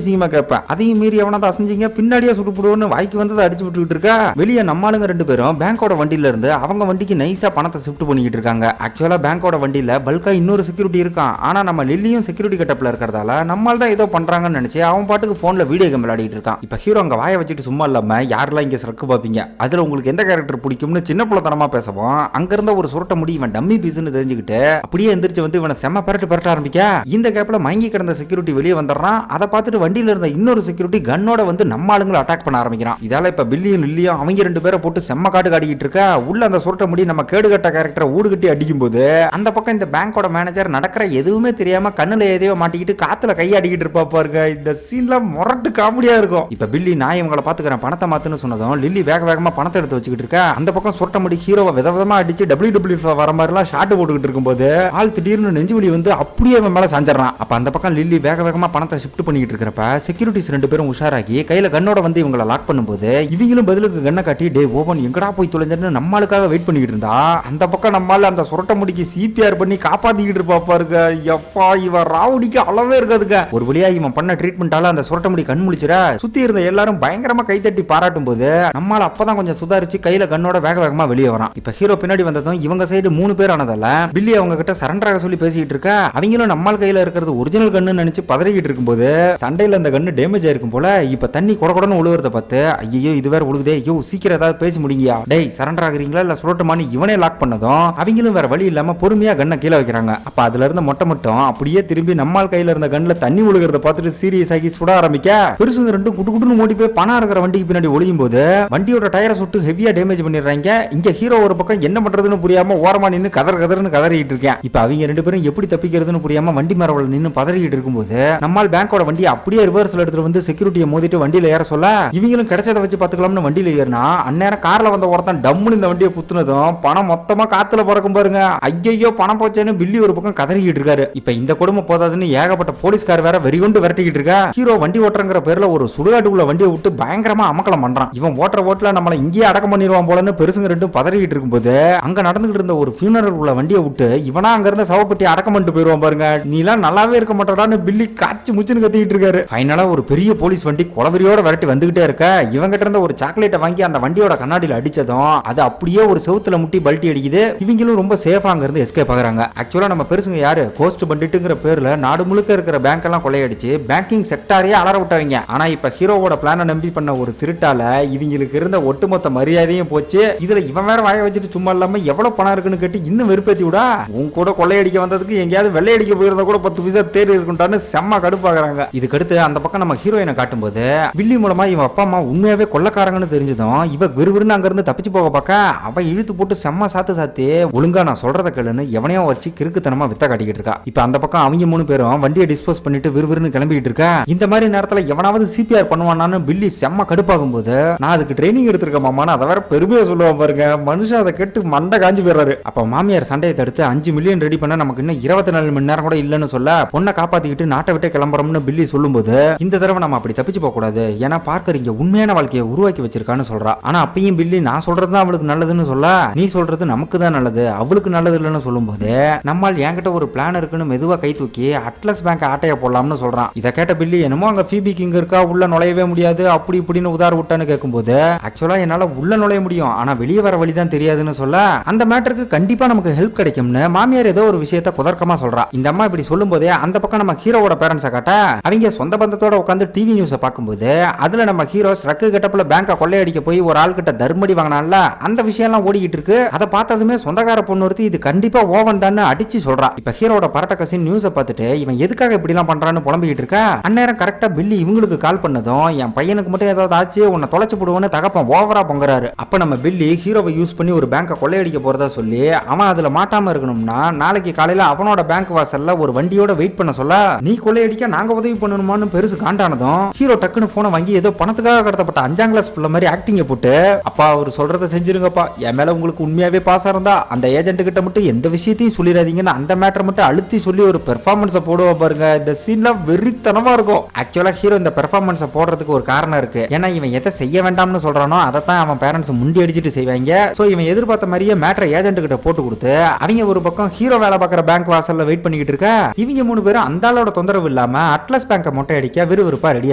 அசிங்கமா கேட்பேன், அதையும் மீறி எவனாவது அசைஞ்சிங்க பின்னாடியே சுட்டுப்புடுவோன்னு வாய்க்கு வந்து அடிச்சு விட்டுக்கிட்டு இருக்கா. வெளியே நம்மளுங்க 2 பேரும் பேங்கோட வண்டியில இருந்து அவங்க வண்டிக்கு நைஸா பணத்தை ஷிஃப்ட் பண்ணிக்கிட்டு இருக்காங்க. ஆக்சுவலா பேங்கோட வண்டியில பல்கா இன்னொரு செக்யூரிட்டி இருக்கான். ஆனா நம்ம லில்லியும் செக்யூரிட்டி கெட்டப்ல இருக்கிறதால நம்மால் தான் ஏதோ பண்றாங்கன்னு நினைச்சு அவன் பாட்டுக்கு போன்ல வீடியோ கேம் விளையாடிட்டு இருக்கான். இப்ப ஹீரோ அங்க வாயை வச்சுட்டு சும்மா இல்லாம யாரெல்லாம் இங்க சரக்கு பாப்பீங்க, அதுல உங்களுக்கு எந்த கேரக்டர் பிடிக்கும்னு சின்ன புள்ளத்தனமா பேசவும் அங்க இருந்த ஒரு சுருட்ட முடி இவன் டம்மி பீஸ்னு தெரிஞ்சுக்கிட்டு அப்படியே எந்திரிச்சு வந்து இவனை செம்ம பரட்ட ஆரம்பிக்க. இந்த கேப்ல மயங்கி கிடந்த செக்யூரிட்டி வெளியே வந்துடுறான். அதை பார்த்துட்டு வண்டியில இருந்த இன்னொரு செக்யூரிட்டி கன்னோட வந்து நம்ம ஆளுங்களை அட்டாக் பண்ண ஆரம்பிக்கிறான். இதால இப்ப பில்லியும் லில்லியும் அவங்க 2 பேரை போட்டு செம்ம காட்டு காட்டிக்கிட்டு இருக்க. உள்ள அந்த சுருட்ட முடி நம்ம கேடுகட்ட கேரக்டரை ஊடுகட்டி அடிக்கும் போது அந்த பக்கம் இந்த பேங்கோட மேனேஜர் நடக்கிற எதுவுமே தெரியாம கண்ணுல எதையோ மாட்டிக்கிட்டு காத்துல கையாடிக்கிட்டு இருப்பா பாருங்க. இந்த சீன்ல மொரட்டு காமெடியா இருக்கும். இப்ப பில்லி நான் இவங்களை பாத்துக்கிறேன் பணத்தை மாத்துன்னு சொன்னதும் லில்லி வேக வேகமா பணத்தை எடுத்து வச்சுக்கிட்டு இருக்கா. அந்த பக்கம் சுருட்ட முடி ஹீரோவை விதவிதமா அடிச்சு WWE வர மாதிரி எல்லாம் ஷாட் போட்டுக்கிட்டு இருக்கும்போது ஆள் திடீர்னு நெஞ்சு வலி வந்து அப்படியே மேல சாஞ்சிடறான். அப்ப அந்த பக்கம் லில்லி வேக வேகமா பணத்தை ஷிஃப்ட் பண்ணிக்கிட்டு இருக்கிறப்ப செக்யூரிட்டிஸ் 2 பேரும் உஷாராகி கையில கண்ணோட வந்து இவங்களை லாக் பண்ணும்போது இவங்களும் பதிலுக்கு கண்ணை காட்டி டே ஓபன் எங்கடா போய் தொலைஞ்சன்னு நம்மளுக்காக வெயிட் பண்ணிக்கிட்டு இருந்தா அந்த பக்கம் நம்மால அந்த சுரட்ட முடிக்கு சிபிஆர் பண்ணி காப்பாத்திக்கிட்டு இருப்பா பாருங்க. எப்பா இவன் ராவுடிக்கு அளவே இருக்காதுங்க. ஒரு வழியா இவன் பண்ண ட்ரீட்மெண்டால அந்த சுரட்ட முடி கண் முழிச்சிட சுத்தி இருந்த எல்லாரும் பயங்கரமா கைத்தட்டி பாராட்டும் போது நம்மால அப்பதான் கொஞ்சம் சுதாரிச்சு கையில கண்ணோட வேக வேகமா வெளியே வரான். இப்ப ஹீரோ பின்னாடி வந்ததும் இவங்க சைடு 3 பேர் ஆனதால பில்லி அவங்க கிட்ட சரண்டராக சொல்லி பேசிக்கிட்டு இருக்க. அவங்களும் நம்மால் கையில இருக்கிறது ஒரிஜினல் கண்ணு நினைச்சு பதறிக்கிட்டு இருக்கும்போது சண்டையில அந்த கண்ணு டேமேஜ் ஆயிருக்கும் போல. இப்ப தண்ணி கொடன்னு உழுவுறத பார்த்து ஐயோ இது வேற உழுகுதே, ஐயோ சீக்கிரம் ஏதாவது பேசி முடிங்கயா, டேய் சரண்டர் ஆகுறீங்களா இல்ல சுரட்டுமானி இவனே லாக் பண்ணதும் அவங்களும் வேற வழி இல்லாம பொறுமையா கண்ணை கீழே வைக்கிறாங்க. அப்ப அதுல இருந்த மொட்டை மட்டும் அப்படியே திரும்பி நம்மால் கையில இருந்த கண்ணுல தண்ணி உழுகிறத பார்த்துட்டு சீரியஸ் ஆகி சுட ஆரம்பிக்க பெருசுங்க 2 குட்டு ஓடி போய் பணம் இருக்கிற வண்டிக்கு பின்னாடி ஒளியும் போது வண்டியோட டயரை சுட்டு ஹெவியா டேமேஜ் பண்ணிடுறாங்க. இங்க ஹீரோ ஒரு பக்கம் என்ன பண்றதுன்னு புரியாம ஓரமா நின்னு கதறன்னு கதறிட்டு இருக்கேன். இப்ப அவங்க 2 பேரும் எப்படி தப்பிக்கிறதுன்னு புரியாம வண்டி மரவல நின்னு பதறிட்டு இருக்கும்போது நம்மால் பேங்கோட வண்டி அப்படியே ரிவர்ஸ்ல எடுத்துட்டு வந்து செக்யூரிட்டியை மோதிட்டு வண்டியில ஏற சொல்ல இவங்களும் கிடைச்சதை வச்சு பாத்துக்கலாம்னு வண்டியில ஏறினா அந்நேரம் கார்ல வந்த ஒருத்தன் டம்முன்னு இந்த வண்டியை குத்துனதும் பணம் மொத்தமா காத்துல பறக்கும் பாருங்க. ஐயோ பணம் போச்சேன்னு பில்லி ஒரு பக்கம் கதறிக்கிட்டு இருக்காரு. இப்ப இந்த கொடுமை போதாதுன்னு ஏகப்பட்ட போலீஸ்கார் வேற வெறிகொண்டு விரட்டிக்கிட்டு இருக்கா. ஹீரோ வண்டி ஓட்டுறங்கிற பேர்ல ஒரு சுடுகாட்டுக்குள்ள வண்டியை விட்டு பயங்கரமா அமக்கலம் பண்றான். இவன் ஓட்டுல நம்மள இங்கேயே அடக்கம் பண்ணிடுவான் போலன்னு பெருசுங்க 2 பதறிக்கிட்டு இருக்கும்போது அங்க நடந்துகிட்டு இருந்த ஒரு ஃபியூனரல் உள்ள வண்டியை விட்டு இவனா அங்க இருந்த சவப்பட்டி அடக்கம் பண்ணிட்டு போயிருவான் பாருங்க. நீ எல்லாம் நல்லாவே இருக்க மாட்டாடான்னு பில்லி காய்ச்சி முச்சுன்னு கத்திக்கிட்டு இருக்காரு. ஃபைனலா ஒரு பெரிய போலீஸ் வண்டி கொலவெறியோட விரட்டி வந்துகிட்டே இருக்க இவங்கிட்ட இருந்த ஒரு சாக்லேட்டை வாங்கி அந்த வண்டியோட கண்ணாடியில் அடிச்சதும் அது அப்படியே ஒரு செவுத்துல முட்டி பல்ட்டி அடிக்குது. இவங்களும் ரொம்ப சேஃபா அங்க இருந்து எஸ்கேப் ஆகுறாங்க. ஆக்சுவலா நம்ம பெருசுங்க யாரு கோஸ்ட் பண்டிட்டுங்கிற பேர்ல நாடு முழுக்க இருக்கிற பேங்க் எல்லாம் கொள்ளையடிச்சு பேங்கிங் செக்டாரையே அலற விட்டாங்க. ஆனா இப்ப ஹீரோவோட பிளானை நம்பி பண்ண ஒரு திருட்டால இவங்களுக்கு இருந்த ஒட்டுமொத்த மரியாதையும் போச்சு. இதுல இவன் வேற வாய வச்சுட்டு சும்மா இல்லாம எவ்வளவு பணம் இருக்குன்னு கேட்டு இன்னும் வெறுப்பேத்தி விடா. உன் கூட கொள்ளையடிக்க வந்ததுக்கு எங்கேயாவது வெள்ளையடிக்க போயிருந்தா கூட 10 பைசா தேடி இருக்குன்றான்னு செம்ம கடுப்பாகிறாங்க. இதுக்கடுத்து அந்த பக்கம் நம்ம ஹீரோயினை காட்டும்போது வில்லி மூலமா இவன் அப்பா அம்மா உண்மையாவே கொள்ளக்காரங்கன்னு தெரிஞ்சதும் இவ விறுவிறுன்னு அங்க இருந்து தப்பிச்சு போக பார்க்க அவ இழுத்து போட்டு செம்ம சாத்து ஒழுங்கா நான் சொல்றத கேளுன்னு எவனையோ வச்சு கிறுக்குத்தனமா வித்த காட்டிக்கிட்டு இருக்கா. இப்ப அந்த பக்கம் அவங்க 3 பேரும் வண்டியை டிஸ்போஸ் பண்ணிட்டு விறுவிறுன்னு கிளம்பிட்டு இருக்கா. இந்த மாதிரி நேரத்துல எவனாவது சிபிஆர் பண்ணுவானான்னு பில்லி செம்ம கடுப்பாகும் போது நான் அதுக்கு ட்ரைனிங் எடுத்திருக்கேன் மாமான்னு அதை வேற பெருமையா சொல்லுவான் பாருங்க. மனுஷன் அதை கேட்டு மண்டை காஞ்சி போயிடுறாரு. அப்ப மாமியார் சண்டையை தடுத்து 5 மில்லியன் ரெடி பண்ண நமக்கு இன்னும் 24 மணி நேரம் கூட இல்லன்னு சொல்ல பொண்ணை காப்பாத்திக்கிட்டு நாட்டை விட்டு கிளம்புறோம்னு பில்லி சொல்லும்போது இந்த தடவை நம்ம அப்படி தப்பிச்சு போக கூடாது, ஏன்னா பார்க்கர் இங்க உண்மையான வாழ்க்கையை உருவாக்கி வச்சிருக்கான்னு சொல்றா. ஆனா அப்பயும் பில்லி நான் சொல்றதுதான் அவளுக்கு நல்லதுன்னு சொல்ல நீ சொல்றது நமக்கு தான் நல்லது அவளுக்கு நல்லது இல்லைன்னு சொல்லும்போது நம்மால் என்கிட்ட ஒரு பிளான் இருக்குன்னு மெதுவா கை தூக்கி அட்லஸ் பேங்க் ஆட்டைய போடலாம்னு சொல்றான். இதை கேட்ட பில்லி என்னமோ அங்க பிபி கிங் இருக்கா உள்ள நுழையவே முடியாது அப்படி இப்படின்னு உதார விட்டான்னு கேட்கும்போது ஆக்சுவலா என்னால உள்ள நுழைய முடியும் ஆனா வெளியே வர வழிதான் தெரியாதுன்னு சொல்ல அந்த மேட்டருக்கு கண்டிப்பா நமக்கு ஹெல்ப் கிடைக்கும்னு மாமியார் ஏதோ ஒரு விஷயத்த குதர்க்கமா சொல்றா. இந்த அம்மா இப்படி சொல்லும் போதே அந்த பக்கம் நம்ம ஹீரோவோட பேரண்ட்ஸை காட்ட அவங்க சொந்த பந்தத்தோட உட்காந்து டிவி நியூஸை பார்க்கும்போது அதுல நம்ம ஹீரோ ஸ்ட்ரக்கு கெட்டப்புல பேங்கை கொள்ளையடிக்க போய் ஒரு ஆள் கிட்ட தர்மடி வாங்கினான்ல அந்த விஷயம் எல்லாம் ஓடிக்கிட்டு இருக்கு. அதை பார்த்ததுமே சொந்தக்கார பொண்ணு ஒருத்தி இது கண்டிப்பா ஓவன் தான் அடிச்சு சொல்றா. இப்ப ஹீரோட பரட்ட கசின் நியூஸை பார்த்துட்டு இவன் எதுக்காக இப்படி எல்லாம் பண்றான்னு புலம்பிக்கிட்டு இருக்கா. அந்நேரம் கரெக்டா பில்லி இவங்களுக்கு கால் பண்ணதும் என் பையனுக்கு மட்டும் ஏதாவது ஆச்சு உன்னை தொலைச்சு போடுவோன்னு தகப்பன் ஓவரா பொங்குறாரு. அப்ப நம்ம பில்லி ஹீரோவை யூஸ் பண்ணி ஒரு பேங்கை கொள்ளையடிக்க போறதா சொல்லி அவன் அதுல மாட்டாம இருக்கணும்னா நாளைக்கு காலையில அவனோட பேங்க் வாசல்ல ஒரு வண்டியோட வெயிட் பண்ண சொல்ல நீ கொள்ளையடிக்க நாங்க உதவி பண்ணணுமான்னு பெருசு காண்டானதும் ஹீரோ டக்குன்னு போனை வாங்கி ஏதோ பணத்துக்காக கடத்தப்பட்ட 5ஆம் கிளாஸ் பிள்ளை மாதிரி ஆக்டிங்க போட்டு அப்பா அவர் சொல்றதை செஞ்சிருங்கப்பா, என் மேல உங்களுக்கு உண்மையாவே பாசம் இருந்தா அந்த ஏஜென்ட் கிட்ட மட்டும் எந்த விஷயத்தையும் சொல்லிடாதீங்கன்னு அந்த மேட்டர் மட்டும் அழுத்தி சொல்லி ஒரு பெர்ஃபார்மன்ஸை போடுவா பாருங்க. இந்த சீன்லாம் வெறித்தனமா இருக்கும். ஆக்சுவலா ஹீரோ இந்த பெர்ஃபார்மன்ஸை போடுறதுக்கு ஒரு காரணம் இருக்கு. ஏன்னா இவன் எதை செய்ய வேண்டாம்னு சொல்றானோ அதை தான் அவன் பேரண்ட்ஸ் முண்டி அடிச்சுட்டு செய்வாங்க. சோ இவன் எதிர்பார்த்த மாதிரியே மேட்டரை ஏஜென்ட் கிட்ட போட்டு கொடுத்து அவங்க ஒரு பக்கம் ஹீரோ வேலை பார்க்குற பேங்க் வாசல்ல வெயிட் பண்ணிக்கிட்டு இருக்க இவங்க 3 பேரும் அந்த ஆளோட தொந்தரவு இல்லாம அட்லஸ் பேங்கை மொட்டை அடிக்க விறுவிறுப்பா ரெடி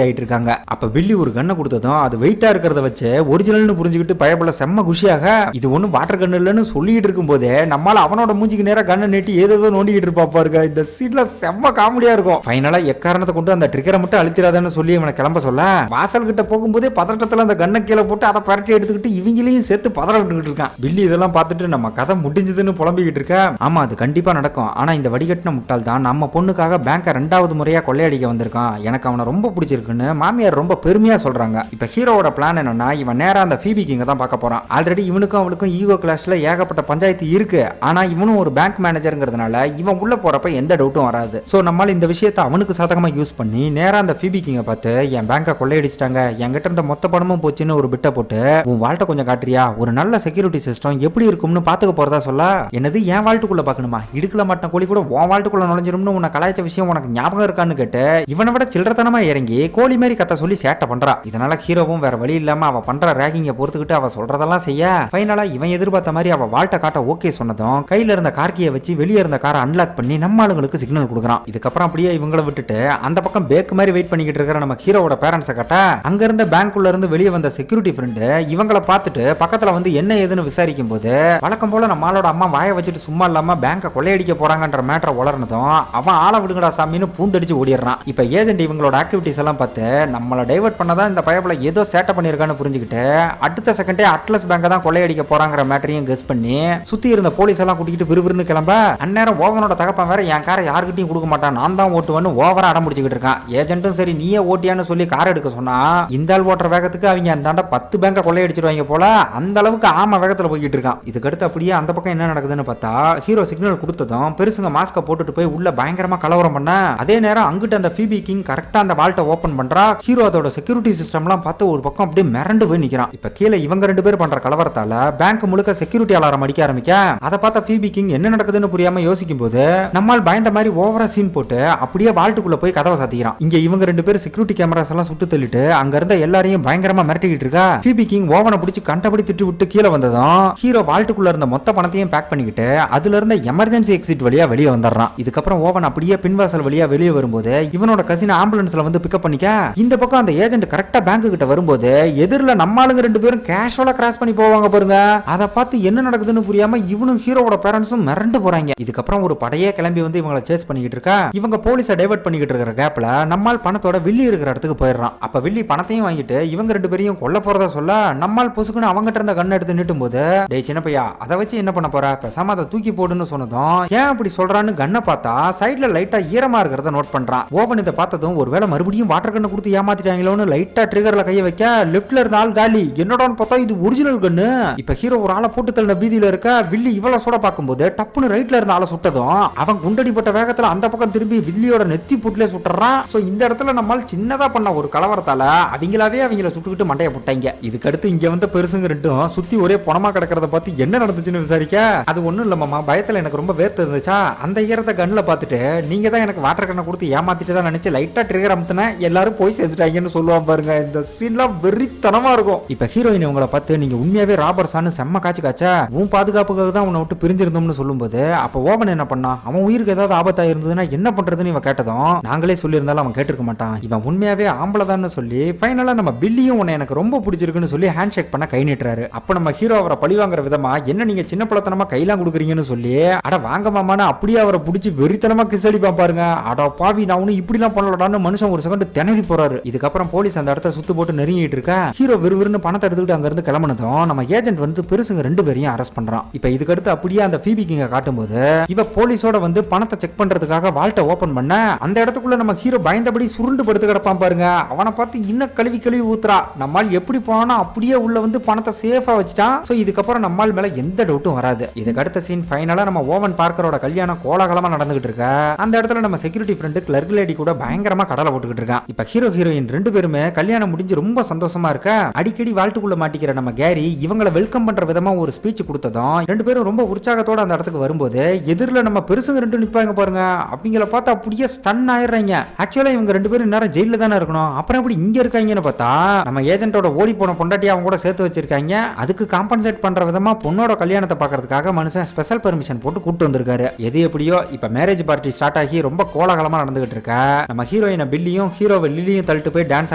ஆயிட்டு இருக்காங்க. அப்ப பில்லி ஒரு கண்ணை கொடுத்ததும் அது வெயிட்டா இருக்கிறத வச்சு ஒரிஜினல்னு புரிஞ்சுக்கிட்டு பயப்பட செம்ம குஷியாக இது ஒன்னும் வாட்டர் கண்ணு இல்லைன்னு சொல்லிட்டு இருக்கும் போதே நம்மளால அவனோட மூஞ்சிக்கு நேரம் கண்ணை நீட்டி ஏதோ நோண்டிக்கிட்டு இருப்பா பாருங்க. இந்த சீன்ல செம்ம காமெடியா இருக்கும். ஃபைனலா எக்காரணத்தை கொண்டு அந்த ட்ரிகரை மட்டும் அழுத்திராதான்னு சொல்லி இவனை கிளம்ப சொல்ல வாசல் கிட்ட போகும்போதே பதட்டத்துல அந்த கண்ணை கீழே போட்டு அதை பரட்டி எடுத்துக்கிட்டு இவங்களையும் சேர்த்து பதறவிட்டுக்கிட்டு இருக்கான். பில்லி இதெல்லாம் பார்த்துட்டு நம்ம கதை முடிஞ்சதுன்னு புலம்பிக்கிட்டு இருக்க. ஆமா அது கண்டிப்பா நடக்கும். ஆனா இந்த வடிகட்டின முட்டாள் தான் நம்ம பொண்ணுக்காக பேங்கை 2வது முறையா கொள்ளையடிக்க வந்திருக்கான். எனக்கு அவனை ரொம்ப பிடிச்சிருக்குன்னு மாமியார் ரொம்ப பெருமையா சொல்றாங்க. இப்ப ஹீரோவோட பிளான் என்னன்னா இவன் நேரா அந்த ஃபீபி கிங்க தான் பார்க்க போறான். ஆல்ரெடி இவனுக்கும் அவளுக்கும் ஈகோ கிளாஷ்ல ஏகப்பட்ட பஞ்சாயத்து இருக்கு. ஆனா இவனும் ஒரு பேங்க் மேனேஜர்ங்கிறதுனால இவன் உள்ள போறப்ப எந்த டவுட்டும் வராது. சோ நம்மால இந்த விஷயத்தை அவனுக்கு சாதகமா யூஸ் பண்ணி நேரா அந்த ஃபீபி கிங்க பார்த்து என் பேங்கை கொள்ளையடிச்சிட்டாங்க, என்கிட்ட இருந்த மொத்த பணமும் போச்சுன்னு ஒரு பிட்ட போட்டு உன் வாழ்க்கை கொஞ்சம் காட்டுறியா, ஒரு நல்ல செக்யூரிட்டி சிஸ்டம் எப்படி இருக்கும்னு பாத்துக்க போறதா சொல்ல என்னது என் வாழ்ட்டுக்குள்ள பாக்கணுமா, இடுக்கல மாட்டின கோழி கூட உன் வாழ்ட்டுக்குள்ள நுழைஞ்சிரும்னு உன்னை கலாய்ச்ச விஷயம் உனக்கு ஞாபகம் இருக்கான்னு கேட்டு இவனை விட சில்லறத்தனமா இறங்கி கோழி மாதிரி கத்த சொல்லி சேட்டை பண்றா. இதனால ஹீரோவும் வேற வழி இல்லாம அவ பண்ற ரேகிங்க பொறுத்துக்கிட்டு அவ சொல்றதெல்லாம் செய்ய ஃபைனலா இவன் எதிர்பார்த்த மாதிரி அவ வாழ்க்கை காட்ட ஓகே சொன்னதும் கையில இருந்த கார்கியை வச்சு வெளியே இருந்த காரை அன்லாக் பண்ணி நம்ம ஆளுங்களுக்கு சிக்னல் கொடுக்குறான். இதுக்கப்புறம் அப்படியே இவங்களை விட்டுட்டு அந்த பக்கம் பேக் மாதிரி வெயிட் பண்ணிக்கிட்டு இருக்கிற நம்ம ஹீரோவோட பேரண்ட்ஸை காட்ட அங்க இருந்த பேங்க்குள்ள இருந்து வெளியே வந்த செக்யூரிட்டி ஃப்ரெண்டு இவங்களை பார்த்துட்டு பக்கத்துல வந்து என்ன ஏதுன்னு விசாரிக்கும் போது வழக்கம் போல நம்மளோட அம்மா வாயை வச்சுட்டு சும்மா இல்லாம பேங்கை கொள்ளையடிக்க போறாங்கன்ற மேட்டரை உளர்னதும் அவன் ஆள விடுங்கடா சாமின்னு பூந்தடிச்சு ஓடிடுறான். இப்ப ஏஜென்ட் இவங்களோட ஆக்டிவிட்டிஸ் எல்லாம் பார்த்து நம்மளை டைவர்ட் பண்ணதான் இந்த பயபல ஏதோ சேட்டை பண்ணிருக்கான்னு புரிஞ்சுக்கிட்டு அடுத்த செகண்டே அட்லஸ் பேங்கை தான் கொள்ளையடிக்க போறாங்கிற மேட்டரையும் கெஸ் பண்ணி சுத்தி இருந்த போலீஸ் எல்லாம் கூட்டிட்டு விறுவிறுன்னு கிளம்ப அந்நேரம் ஓவனோட தகப்பன் வேற என் காரை யாருக்கிட்டையும் கொடுக்க மாட்டான், நான் தான் ஓட்டுவேன்னு ஓவரா அடம் பிடிச்சிக்கிட்டு இருக்கான். ஏஜென்ட்டும் சரி நீயே ஓட்டியான்னு சொல்லி கார் எடுக்க சொன்னா இந்த ஆள் ஓட்டுற வேகத்துக்கு அவங்க அந்தாண்ட 10 பேங்கை கொள்ளையடிச்சிருவாங்க போல அந்த அளவுக்கு ஆமா வேகத்துல போய்கிட்டு இருக்கான். இதுக்கடுத்து அப்படியே அந்த பக்கம் என்ன நடக்குதுன்னு பார்த்தா ஹீரோ சிக்னல் கொடுத்ததும் பெருசுங்க மாஸ்க போட்டுட்டு போய் உள்ள பயங்கரமா கலவரம் பண்ண அதே நேரம் அங்கிட்ட அந்த ஃபீபி கிங் கரெக்டா அந்த வால்ட்டை ஓபன் பண்றா. ஹீரோ அதோட செக்யூரிட்டி சிஸ்டம்லாம் பார்த்து ஒரு பக்கம் அப்படியே மிரண்டு போய் நிக்கிறான். இப்ப கீழே இவங்க 2 பேர் பண்ற கலவரத்தால பேங்க் முழுக்க செக்யூரிட்டி அலாரம் அடிக்க ஆரம்பிக்க அதை பார்த்த ஃபீபி கிங் என்ன நடக்குதுன்னு புரியாம யோசிக்கும் போது நம்மால் பயந்த மாதிரி ஓவரா சீன் போட்டு அப்படியே வால்ட்டுக்குள்ள போய் கதவை சாத்திக்கிறான். இங்க இவங்க 2 பேர் செக்யூரிட்டி கேமராஸ் எல்லாம் சுட்டு தள்ளிட்டு அங்க இருந்த எல்லாரையும் பயங்கரமா மிரட்டிக்கிட்டு இருக்கா. ஃபீபி கிங் ஓவனை பிடிச்சி கண்டபடி திட்டு விட்டு கீழே வந்ததும் ஹீரோ வால்ட்டுக்குள்ள இருந்த மொத்த பணத்தையும் பேக் பண்ணிக்கிட்டு அதுல இருந்த எமர்ஜென்சி எக்ஸிட் வழியா வெளியே வந்துடுறான். இதுக்கப்புறம் ஓவன் அப்படியே பின்வாசல் வழியா வெளியே வரும்போது இவனோட கசின் ஆம்புலன்ஸ்ல வந்து பிக்கப் பண்ணிக்க இந்த பக்கம் அந்த ஏஜென்ட் கரெக்டா பேங்க் கிட்ட வரும்போது எதிரில நம்ம ஆளுங்க 2 பேரும் கேஷுவலா கிராஸ் பண்ணி போவாங்க பாருங்க. அதை பார்த்து என்ன நடக்குதுன்னு புரியாம இவனும் ஹீரோவோட பேரண்ட்ஸும் மிரண்டு போறாங்க. இதுக்கப்புறம் ஒரு படையே கிளம்பி வந்து இவங்களை சேஸ் பண்ணிக்கிட்டு இருக்கா. இவங்க போலீஸை டைவர்ட் பண்ணிக்கிட்டு இருக்கிற கேப்ல நம்மால் பணத்தோட வில்லி இருக்கிற இடத்துக்கு போயிடுறான். அப்ப வில்லி பணத்தையும் வாங்கிட்டு இவங்க 2 பேரையும் கொல்ல போறதா சொல்ல நம்மால் பொசுக்குன்னு அவங்ககிட்ட இருந்த கண்ணை எடுத்து நீட்டும் போது டேய் சின்ன பையா அதை வச்சு என்ன பண்ண போற, பேசாம அதை தூக்கி போடுன்னு சொன்னதும் ஏன் அப்படி சொல்றான்னு கண்ணை பார்த்தா சைட்ல லைட்டா ஈரமா இருக்கிறத நோட் பண்றான். ஓவன் இதை பார்த்ததும் ஒருவேளை மறுபடியும் வாட்டர் கண்ணை கொடுத்து ஏமாத்திட்டாங்களோன்னு லைட்டா ட்ரிகர்ல கைய வைக்க லெஃப்ட்ல இருந்த ஆள் காலி, என்னடான்னு பார்த்தா இது ஒரிஜினல் கண்ணு. இப்ப ஹீரோ ஒரு ஆளை போட்டு தள்ளின பீதியில இருக்க வில்லி இவள சுட பார்க்கும்போது டப்புன்னு ரைட்ல இருந்த ஆளை சுட்டதும் அவன் குண்டடிப்பட்ட வேகத்துல அந்த பக்கம் திரும்பி வில்லியோட நெத்தி புட்ல சுட்டுறான். சோ இந்த இடத்துல நம்மால் சின்னதா பண்ண ஒரு கலவரத்தால அவங்களாவே அவங்கள சுட்டுக்கிட்டு மண்டைய போட்டாங்க. இதுக்கடுத்து இங்க வந்து பெருசுங்க 2 சுத்தி ஒரே பணமா கிடக்கிறத பார்த்து என்ன நடந்துச்சுன்னு விசாரிக்க அது ஒண்ணும் இல்ல மாமா, பயத்துல எனக்கு ரொம்ப வேர்த்து இருந்துச்சா அந்த ஈரத்தை கண்ணுல பார்த்துட்டு நீங்க தான் எனக்கு வாட்டர் கண்ணை கொடுத்து ஏமாத்திட்டு தான் நினைச்சு லைட்டா ட்ரிகர் அமுத்தின எல்லாரும் போய் சேர்த்துட்டாங்கன்னு சொல்லுவான் பாருங்க. இந்த சீன்லாம் வெறித்தனமா இருக்கும். இப்ப ஹீரோயின் உங்களை பார்த்து நீங்க உண்மையாவே ராபர்ஸான்னு செம்ம காய்ச்சா உன் பாதுகாப்புக்காக தான் உன்னை விட்டு பிரிஞ்சிருந்தோம்னு சொல்லும்போது அப்ப ஓவன் என்ன பண்ணா அவன் உயிருக்கு ஏதாவது ஆபத்தா இருந்ததுன்னா என்ன பண்றதுன்னு இவன் கேட்டதும் நாங்களே சொல்லியிருந்தாலும் அவன் கேட்டிருக்க மாட்டான், இவன் உண்மையாவே ஆம்பளதான்னு சொல்லி ஃபைனலா நம்ம பில்லியும் உன்னை எனக்கு ரொம்ப பிடிச்சிருக்குன்னு சொல்லி ஹேண்ட் ஷேக் பண்ண கை நீட்டுறாரு. அப்ப நம்ம ஹீரோ அவரை பழி வாங்குற விதமா என்ன என்ன நீங்க சின்ன பழத்தனமா கையெல்லாம் கொடுக்குறீங்கன்னு சொல்லி அட வாங்க மாமான்னு அப்படியே அவரை பிடிச்சி வெறித்தனமா கிஸ் அடிப்பான் பாருங்க. அட பாவி நான் ஒன்னும் இப்படிலாம் பண்ணலடான்னு மனுஷன் ஒரு செகண்ட் திணறி போறாரு. இதுக்கப்புறம் போலீஸ் அந்த இடத்த சுத்து போட்டு நெருங்கிட்டு இருக்க ஹீரோ விறுவிறுன்னு பணத்தை எடுத்துக்கிட்டு அங்க இருந்து கிளம்பினதும் நம்ம ஏஜென்ட் வந்து பெருசுங்க 2 பேரையும் அரெஸ்ட் பண்றான். இப்ப இதுக்கடுத்து அப்படியே அந்த பிபி கிங்க காட்டும்போது இவ போலீஸோட வந்து பணத்தை செக் பண்றதுக்காக வால்ட்டை ஓபன் பண்ண அந்த இடத்துக்குள்ள நம்ம ஹீரோ பயந்தபடி சுருண்டு படுத்து கிடப்பான் பாருங்க. அவனை பார்த்து இன்னும் கழுவி கழுவி ஊத்துறா. நம்மால் எப்படி போனா அப்படியே உள்ள வந்து பணத்தை சேஃபா வச்சுட்டான். சோ இதுக்கப்புறம் நம்மால் மேல எந்த டவுட்டும் வராது. இதுக்கு அடுத்த சீன் ஃபைனலா நம்ம ஓவன் பார்க்கரோட கல்யாணம் கோலாகலமா நடந்துகிட்டு இருக்க அந்த இடத்துல நம்ம செக்யூரிட்டி ஃப்ரெண்ட் கிளர்க் லேடி கூட பயங்கரமா கடலை போட்டுக்கிட்டு இருக்கான். இப்ப ஹீரோ ஹீரோயின் 2 பேருமே கல்யாணம் முடிஞ்சு ரொம்ப சந்தோஷமா இருக்க அடிக்கடி வால்ட்டுக்குள்ள மாட்டிக்கிற நம்ம கேரி இவங்களை வெல்கம் பண்ற விதமா ஒரு ஸ்பீச் கொடுத்ததும் 2 பேரும் ரொம்ப உற்சாகத்தோட அந்த இடத்துக்கு வரும்போது எதிரில் நம்ம பெருசுங்க 2 நிப்பாங்க பாருங்க. அப்படிங்கள பார்த்தா அப்படியே ஸ்டன் ஆயிடுறாங்க. ஆக்சுவலா இவங்க 2 பேரும் நேரம் ஜெயில தானே இருக்கணும், அப்புறம் எப்படி இங்க இருக்காங்கன்னு பார்த்தா நம்ம ஏஜென்ட்டோட ஓடி போன பொண்டாட்டி அவங்க கூட சேர்த்து வச்சிருக்காங்க. அதுக்கு காம்பன்சேட் பண்ற விதமா பொண்ணோட கல்யாணத்தை பார்க்கறதுக்காக மனுஷன் ஸ்பெஷல் பெர்மிஷன் போட்டு கூட்டு வந்திருக்காரு. எது எப்படியோ இப்ப மேரேஜ் பார்ட்டி ஸ்டார்ட் ஆகி ரொம்ப கோலாகலமா நடந்துகிட்டு இருக்க நம்ம ஹீரோயினை பில்லியும் ஹீரோவை லில்லியும் தள்ளிட்டு போய் டான்ஸ்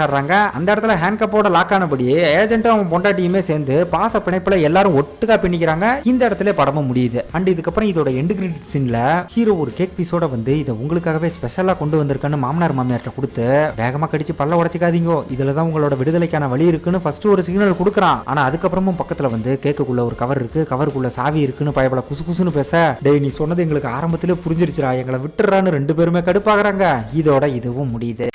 ஆடுறாங்க. அந்த இடத்துல ஹேண்ட் கப்போட லாக் ஆனபடி ஏஜென்ட்டும் அவன் பொண்டாட்டியுமே சேர்ந்து பாச பிணைப்புல எல்லாரும் ஒட்டுக்கா பின்னிக்கிறாங்க. இந்த இடத்துல படமும் முடியுது. அண்ட் இதுக்கப்புறம் இதோட எண்ட் கிரெடிட் சீன்ல ஹீரோ ஒரு கேக் பீஸோட வந்து இதை உங்களுக்காகவே ஸ்பெஷலா கொண்டு வந்திருக்கான்னு மாமனார் மாமியார்ட்ட கொடுத்து வேகமா கடிச்சு பல்ல உடைச்சிக்காதீங்க, இதுலதான் உங்களோட விடுதலைக்கான வழி இருக்குன்னு ஃபர்ஸ்ட் ஒரு சிக்னல் கொடுக்குறான். ஆனா அதுக்கப்புறமும் பக்கத்துல வந்து கேக்குள்ள ஒரு கவர் இருக்கு, கவருக்குள்ள சாவி இருக்குன்னு பயப்பட குசு குசுன்னு பேச டேய் நீ சொன்னது எங்களுக்கு ஆரம்பத்திலே புரிஞ்சிருச்சுடா, எங்களை விட்டுறான்னு 2 பேருமே கடுப்பாகிறாங்க. இதோட இதுவும் முடியுது.